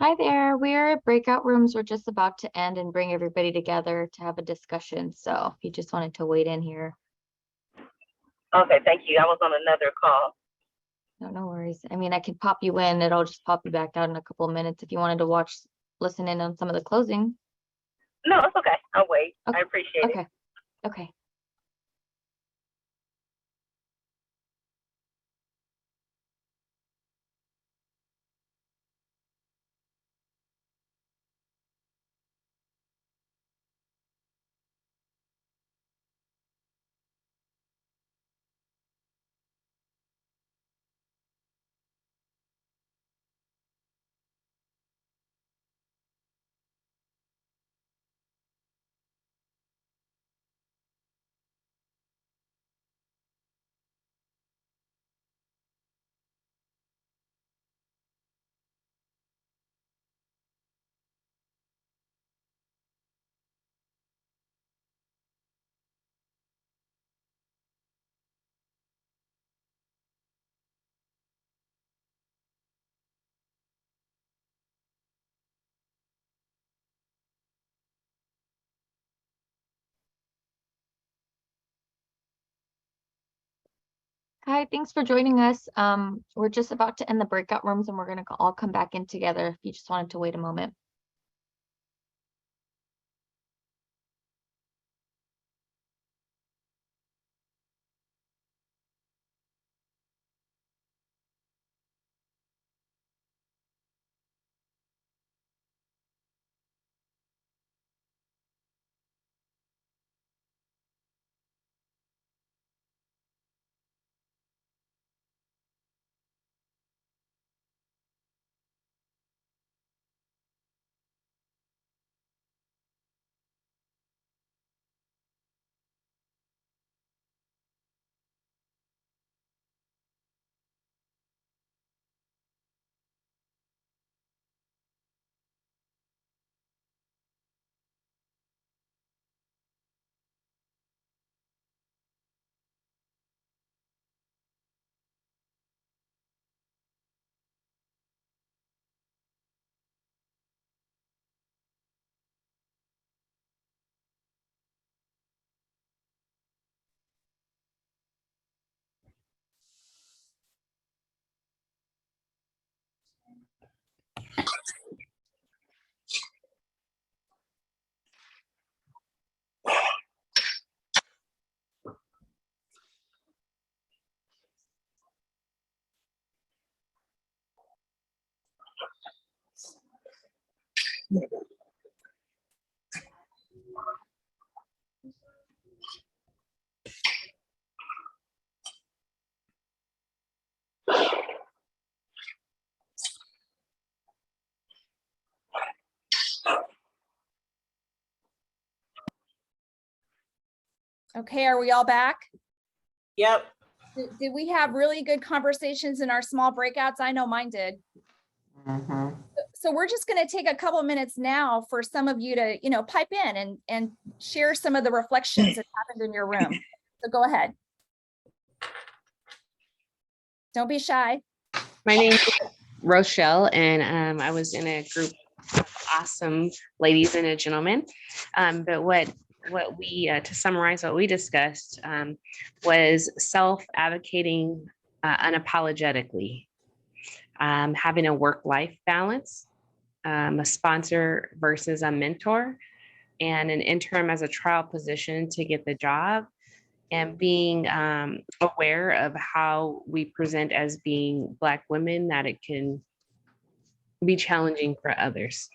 Hi there. We're breakout rooms. We're just about to end and bring everybody together to have a discussion. So if you just wanted to wait in here. Okay, thank you. I was on another call. No, no worries. I mean, I could pop you in. It'll just pop you back out in a couple of minutes if you wanted to listen in on some of the closing. No, it's okay. I'll wait. Okay. I appreciate it. Okay. Okay. Hi, thanks for joining us. We're just about to end the breakout rooms and we're going to all come back in together if you just wanted to wait a moment. Okay, are we all back? Yep. Did we have really good conversations in our small breakouts? I know mine did. So we're just going to take a couple of minutes now for some of you to, pipe in and share some of the reflections that happened in your room. So go ahead. Don't be shy. My name is Rochelle, and I was in a group of awesome ladies and a gentleman. But what we, to summarize what we discussed, was self-advocating unapologetically, having a work-life balance, a sponsor versus a mentor, and an interim as a trial position to get the job, and being aware of how we present as being Black women, that it can be challenging for others.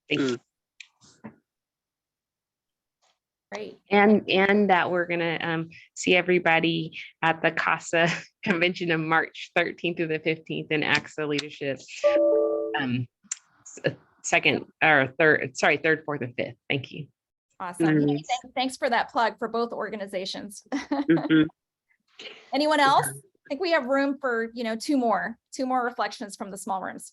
Thank you. Great. And that we're gonna see everybody at the CASA convention of March 13th through the 15th in ACSA leadership. Third, fourth, and fifth. Thank you. Awesome. Nice. Thanks for that plug for both organizations. Mhm. Anyone else? I think we have room for, two more reflections from the small rooms.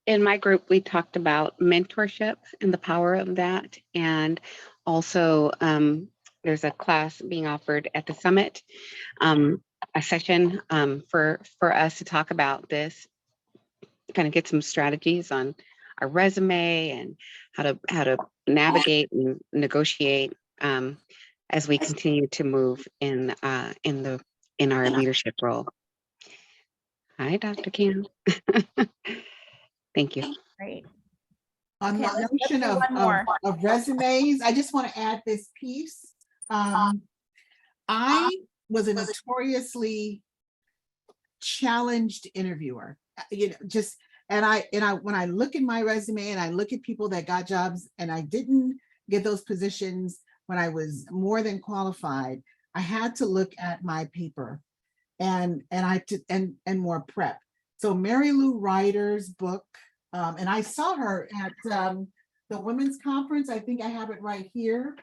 In my group, we talked about mentorship and the power of that. And also there's a class being offered at the summit, a session for us to talk about this kind of get some strategies on our resume and how to navigate and negotiate as we continue to move in our leadership role. Hi, Dr. Kim. Thank you. Great. On Okay, the let's notion do of, one more. of resumes, I just want to add this piece. I was a notoriously challenged interviewer. Just and I when I look at my resume and I look at people that got jobs and I didn't get those positions when I was more than qualified, I had to look at my paper and more prep. So Mary Lou Ryder's book, and I saw her at the women's conference. I think I have it right here.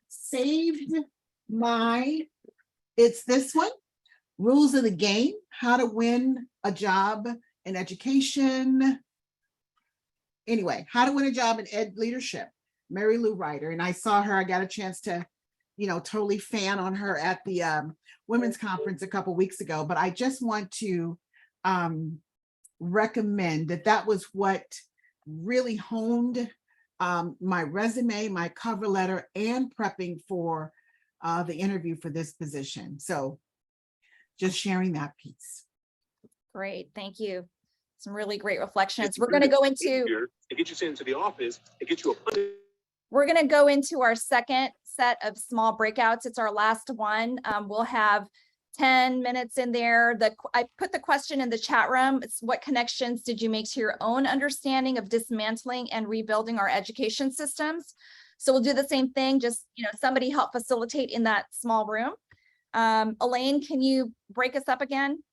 Saved my, it's this one, Rules of the Game, How to Win a Job in Education. Anyway, How to Win a Job in Ed Leadership, Mary Lou Ryder. And I saw her, I got a chance to, totally fan on her at the women's conference a couple weeks ago. But I just want to recommend that was what really honed my resume, my cover letter, and prepping for the interview for this position. So just sharing that piece. Great, thank you. Some really great reflections. We're going to go into. It gets you into the office. It gets you a. We're going to go into our second set of small breakouts. It's our last one. We'll have 10 minutes in there. I put the question in the chat room. It's what connections did you make to your own understanding of dismantling and rebuilding our education systems? So we'll do the same thing, just somebody help facilitate in that small room. Elaine, can you break us up again?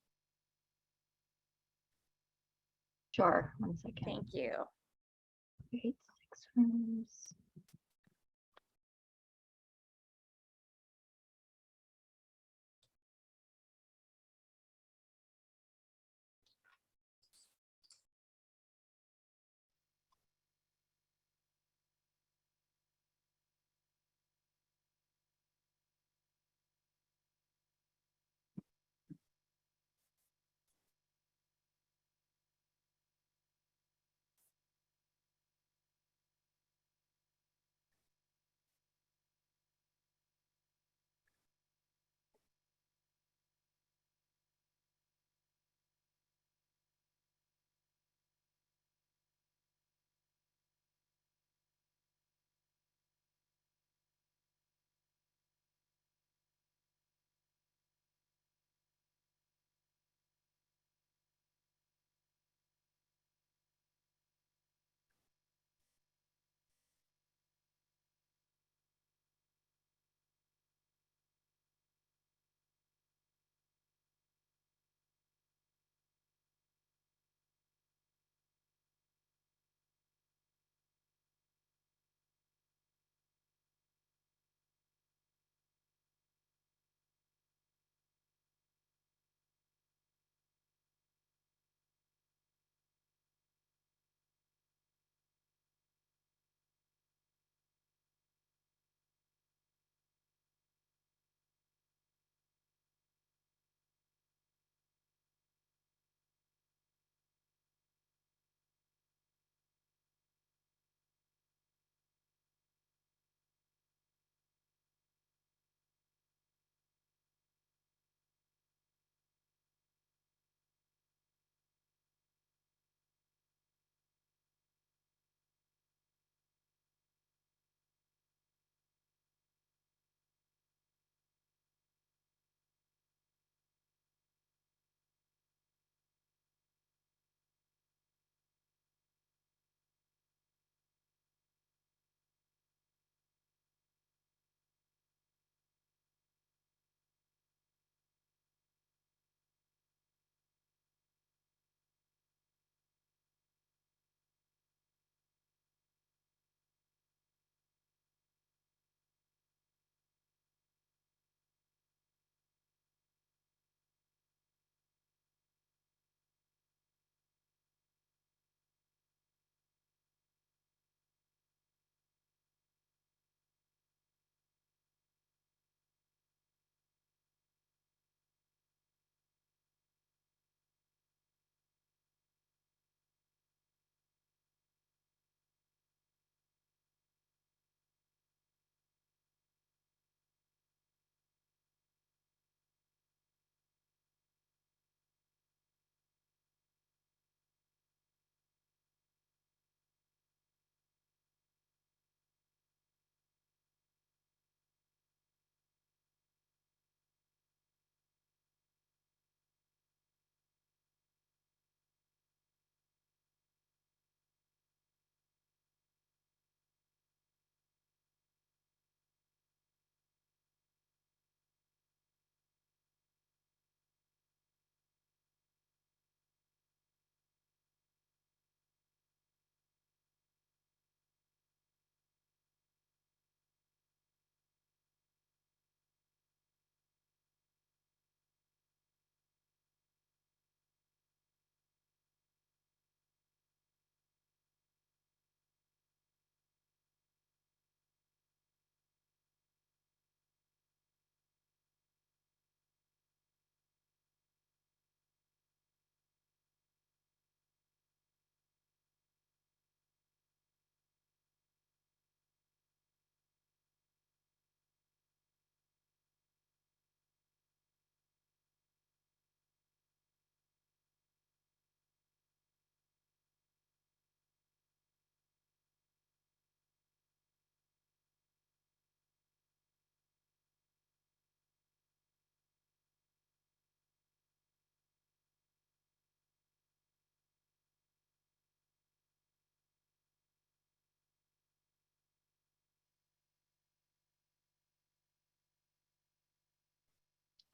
Sure, 1 second. Thank you. 8, 6 rooms.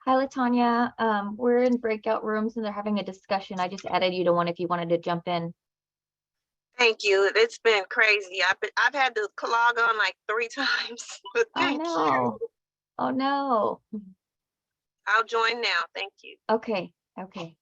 Hi, Latanya. We're in breakout rooms and they're having a discussion. I just added you to one if you wanted to jump in. Thank you. It's been crazy. I've had to log on like 3 times, but Oh thank you. no. Oh no. I'll join now. Thank you. Okay, okay.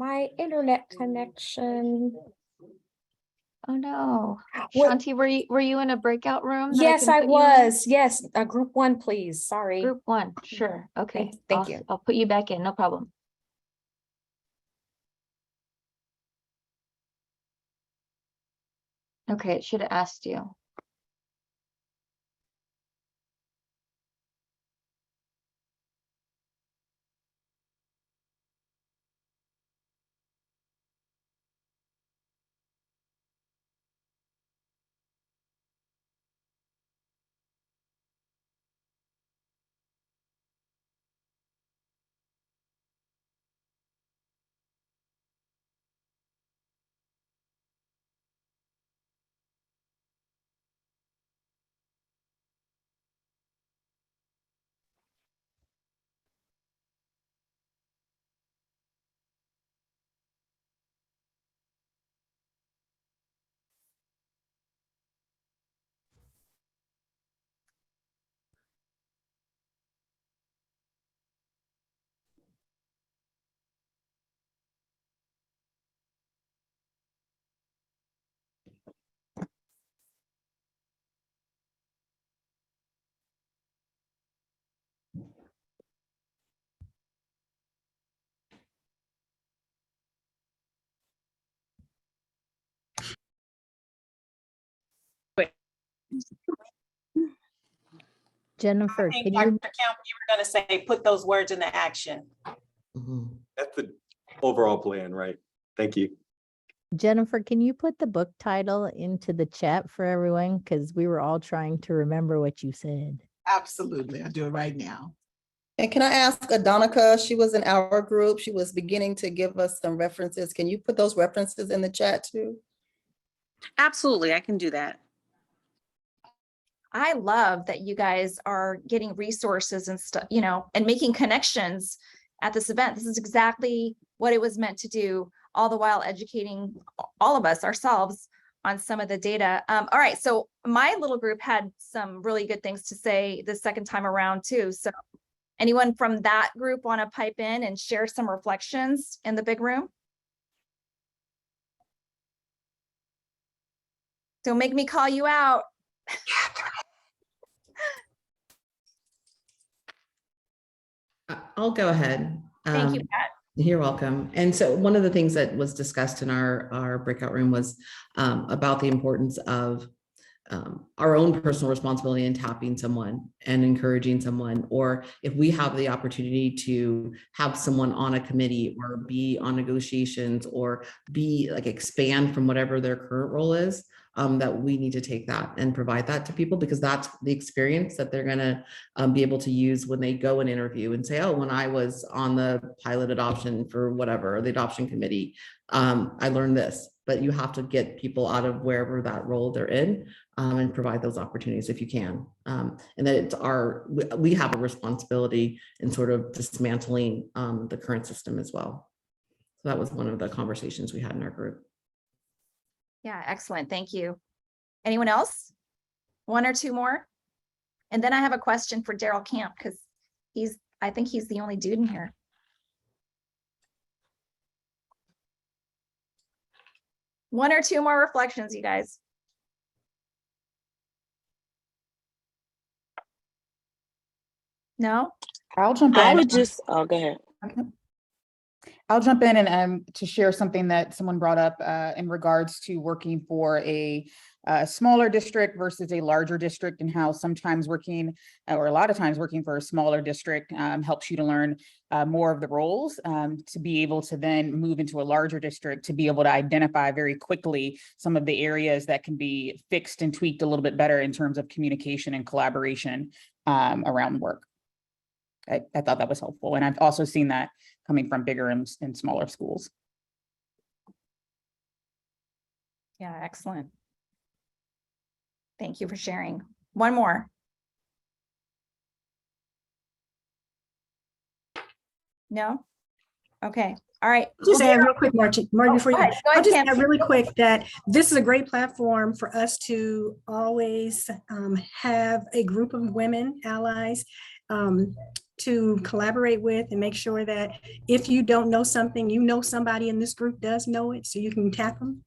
My internet connection. Oh no. What- Shanti, were you in a breakout room? that Yes, can I put you in? was. Yes, group 1, please. Sorry. Group one, sure. Okay. Thank you. I'll put you back in, no problem. Okay, it should have asked you. Jennifer, I think can Dr. you, Kemp, you were gonna say, put those words into action. That's the overall plan, right? Thank you. Jennifer, can you put the book title into the chat for everyone? Because we were all trying to remember what you said. Absolutely. I'll do it right now. And can I ask Adonica, she was in our group, she was beginning to give us some references. Can you put those references in the chat too? Absolutely, I can do that. I love that you guys are getting resources and stuff, you know, and making connections at this event. This is exactly what it was meant to do, all the while educating all of us ourselves on some of the data. All right, so my little group had some really good things to say the second time around too. So anyone from that group want to pipe in and share some reflections in the big room? Don't make me call you out. I'll go ahead. Thank you, Pat. You're welcome. And so one of the things that was discussed in our breakout room was about the importance of our own personal responsibility in tapping someone and encouraging someone, or if we have the opportunity to have someone on a committee or be on negotiations or be like expand from whatever their current role is, that we need to take that and provide that to people, because that's the experience that they're going to be able to use when they go and interview and say, oh, when I was on the pilot adoption for whatever, or the adoption committee, I learned this. But you have to get people out of wherever that role they're in and provide those opportunities if you can. And that it's we have a responsibility in sort of dismantling the current system as well. So that was one of the conversations we had in our group. Yeah, excellent. Thank you. Anyone else? One or two more? And then I have a question for Daryl Camp, because I think he's the only dude in here. One or two more reflections, you guys. No? I'll jump in. I would just, oh, go ahead. Okay. I'll jump in and to share something that someone brought up in regards to working for a smaller district versus a larger district, and how sometimes working, or a lot of times working for a smaller district helps you to learn more of the roles to be able to then move into a larger district, to be able to identify very quickly some of the areas that can be fixed and tweaked a little bit better in terms of communication and collaboration around work. I thought that was helpful. And I've also seen that coming from bigger and smaller schools. Yeah, excellent. Thank you for sharing. One more. No? Okay. All right. Just Well, add Daryl- real quick, Margie, before you go go. ahead, I'll just Pam. add really quick that this is a great platform for us to always have a group of women allies to collaborate with, and make sure that if you don't know something, you know somebody in this group does know it, so you can tap them.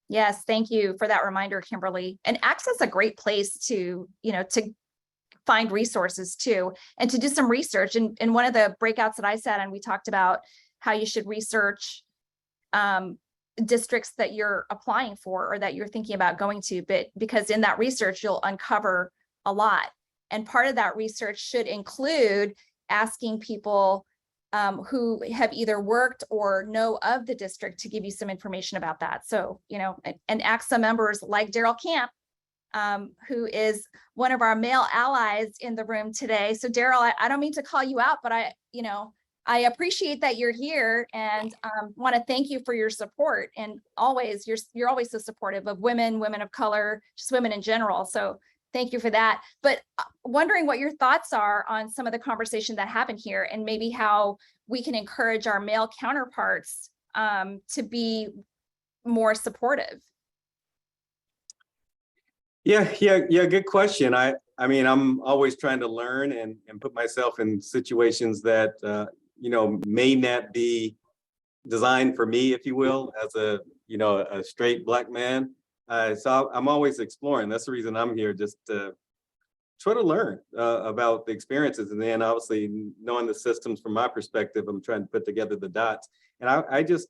Yes, thank you for that reminder, Kimberly. And ACSA is a great place to, to find resources too, and to do some research. And in one of the breakouts that I sat on, we talked about how you should research districts that you're applying for or that you're thinking about going to, but because in that research, you'll uncover a lot. And part of that research should include asking people who have either worked or know of the district to give you some information about that. So, and ACSA members like Daryl Camp, who is one of our male allies in the room today. So Daryl, I don't mean to call you out, but I appreciate that you're here, and want to thank you for your support. And always, you're always so supportive of women of color, just women in general. So thank you for that. But wondering what your thoughts are on some of the conversation that happened here, and maybe how we can encourage our male counterparts to be more supportive. Yeah, good question. I mean, I'm always trying to learn and put myself in situations that, may not be designed for me, if you will, as a straight Black man. So I'm always exploring. That's the reason I'm here, just to try to learn about the experiences. And then obviously knowing the systems from my perspective, I'm trying to put together the dots. And I just,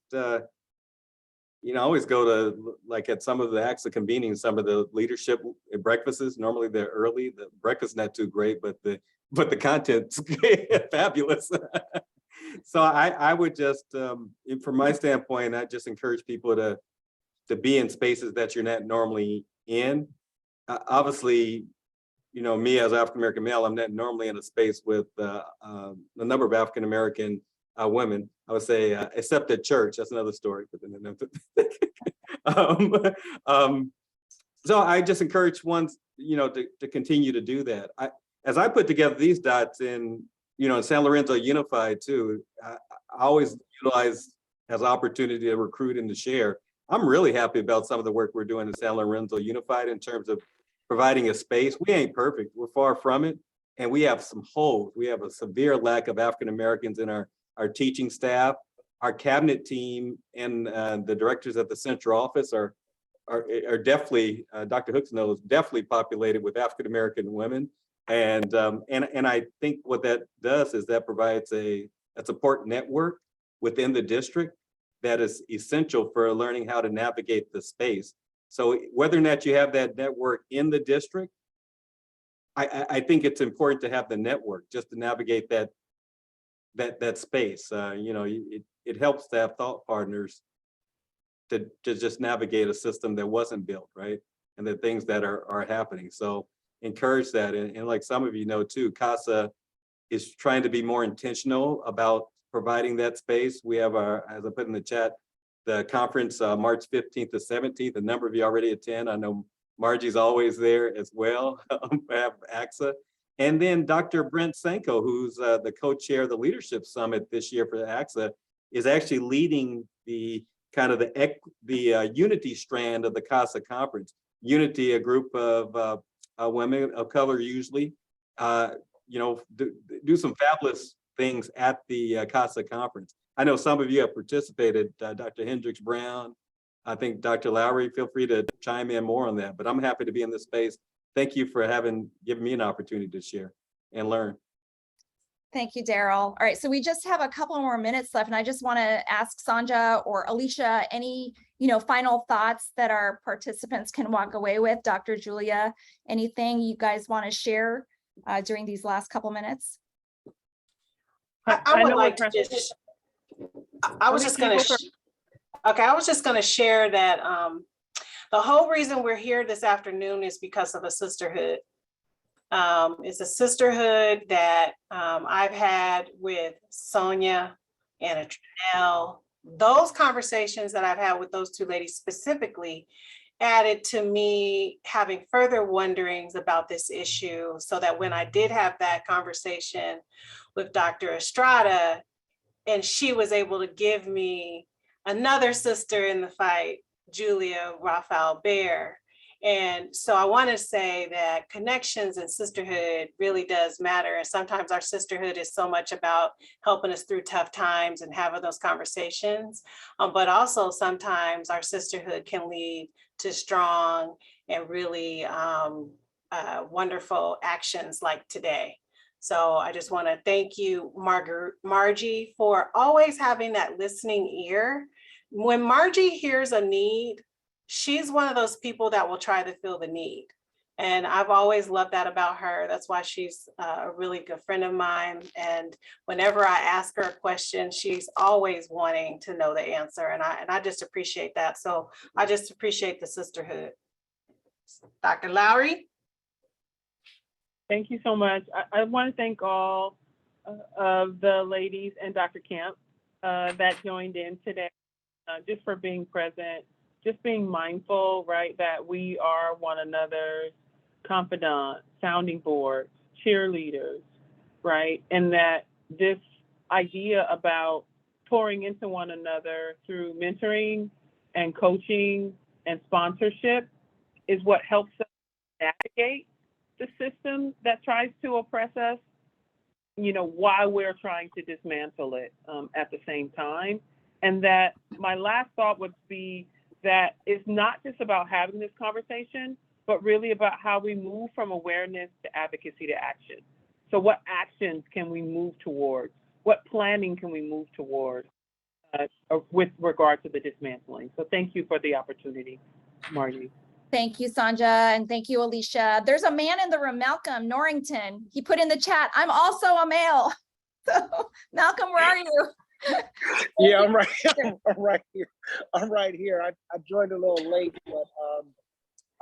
you know, I always go to, like, at some of the ACSA convenings, some of the leadership breakfasts, normally they're early. The breakfast not too great, but the content's fabulous. So I would just, from my standpoint, I just encourage people to be in spaces that you're not normally in. Obviously, you know, me as an African-American male, I'm not normally in a space with a number of African-American women. I would say, except at church, that's another story. But then, so I just encourage ones, you know, to continue to do that. As I put together these dots in, you know, in San Lorenzo Unified too, I always utilize as an opportunity to recruit and to share. I'm really happy about some of the work we're doing in San Lorenzo Unified in terms of providing a space. We ain't perfect, we're far from it. And we have some holes. We have a severe lack of African-Americans in our teaching staff. Our cabinet team and the directors at the central office are definitely, Dr. Hooks knows, definitely populated with African-American women. And I think what that does is that provides a support network within the district that is essential for learning how to navigate the space. So whether or not you have that network in the district, I think it's important to have the network just to navigate that space. You know, it helps to have thought partners to just navigate a system that wasn't built, right? And the things that are happening. So encourage that. And like some of you know too, CASA is trying to be more intentional about providing that space. We have our, as I put in the chat, the conference March 15th to 17th. A number of you already attend. I know Margie's always there as well. Have ACSA. And then Dr. Brent Sanko, who's the co-chair of the Leadership Summit this year for the ACSA, is actually leading the kind of the Unity strand of the CASA conference. Unity, a group of women of color usually, you know, do some fabulous things at the CASA conference. I know some of you have participated, Dr. Hendricks Brown, I think Dr. Lowry, feel free to chime in more on that, but I'm happy to be in this space. Thank you for given me an opportunity to share and learn. Thank you, Daryl. All right, so we just have a couple more minutes left, and I just want to ask Sanja or Alicia any, you know, final thoughts that our participants can walk away with. Dr. Julia, anything you guys want to share during these last couple minutes? I would like to just, I was just going to share that the whole reason we're here this afternoon is because of a sisterhood. It's a sisterhood that I've had with Sonia and Tranelle. Those conversations that I've had with those two ladies specifically added to me having further wonderings about this issue, so that when I did have that conversation with Dr. Estrada, and she was able to give me another sister in the fight, Julia Raphael Bear. And so I want to say that connections and sisterhood really does matter. And sometimes our sisterhood is so much about helping us through tough times and having those conversations. But also sometimes our sisterhood can lead to strong and really wonderful actions like today. So I just want to thank you, Margie, for always having that listening ear. When Margie hears a need, she's one of those people that will try to fill the need. And I've always loved that about her. That's why she's a really good friend of mine. And whenever I ask her a question, she's always wanting to know the answer. And I just appreciate that. So I just appreciate the sisterhood. Dr. Lowry. Thank you so much. I want to thank all of the ladies and Dr. Kemp that joined in today, just for being present, just being mindful, right, that we are one another's confidant, sounding boards, cheerleaders, right, and that this idea about pouring into one another through mentoring and coaching and sponsorship is what helps us navigate the system that tries to oppress us, you know, while we're trying to dismantle it at the same time. And that my last thought would be that it's not just about having this conversation, but really about how we move from awareness to advocacy to action. So what actions can we move towards? What planning can we move towards with regard to the dismantling. So thank you for the opportunity, Margie. Thank you, Sandra, and thank you, Alicia. There's a man in the room, Malcolm Norrington. He put in the chat, I'm also a male. So Malcolm, where are you? Yeah, I'm right. I'm right here. I'm right here. I joined a little late, but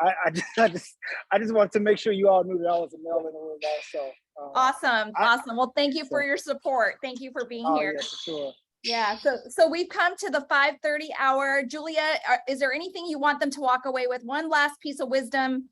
I just wanted to make sure you all knew that I was a male in the room also. Awesome, awesome. Well, thank you for your support. Thank you for being here. Yeah, for sure. Yeah, so we've come to the 5:30 hour. Julia, is there anything you want them to walk away with? One last piece of wisdom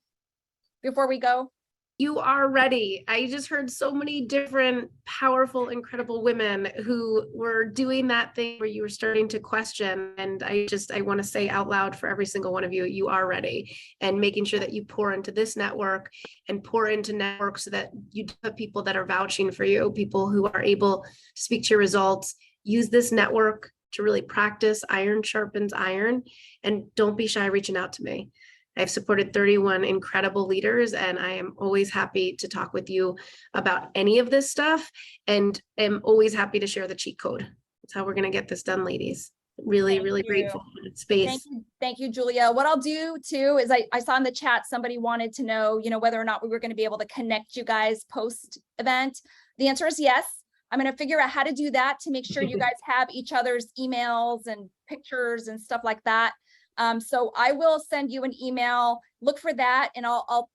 before we go? You are ready. I just heard so many different powerful, incredible women who were doing that thing where you were starting to question. And I want to say out loud for every single one of you, you are ready, and making sure that you pour into this network and pour into networks so that you have people that are vouching for you, people who are able to speak to your results. Use this network to really practice. Iron sharpens iron, and don't be shy reaching out to me. I've supported 31 incredible leaders, and I am always happy to talk with you about any of this stuff, and am always happy to share the cheat code. That's how we're going to get this done, ladies. Really, really grateful for the space. Thank you, Julia. What I'll do too is I saw in the chat somebody wanted to know, whether or not we were going to be able to connect you guys post event. The answer is yes. I'm going to figure out how to do that to make sure you guys have each other's emails and pictures and stuff like that. So I will send you an email, look for that, and I'll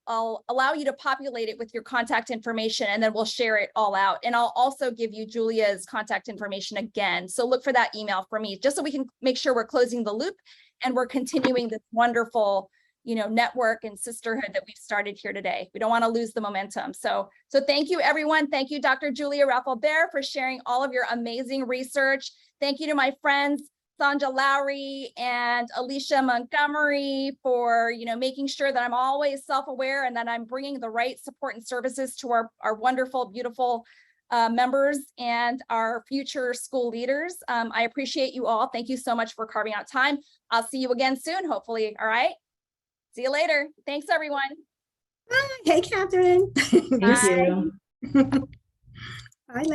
allow you to populate it with your contact information, and then we'll share it all out. And I'll also give you Julia's contact information again. So look for that email from me, just so we can make sure we're closing the loop and we're continuing this wonderful, network and sisterhood that we've started here today. We don't want to lose the momentum. So thank you, everyone. Thank you, Dr. Julia Raffel-Bear, for sharing all of your amazing research. Thank you to my friends, Sandra Lowry and Alicia Montgomery, for making sure that I'm always self-aware and that I'm bringing the right support and services to our wonderful, beautiful members and our future school leaders. I appreciate you all. Thank you so much for carving out time. I'll see you again soon, hopefully. All right. See you later. Thanks, everyone. Hey, Catherine. Bye. Bye, ladies.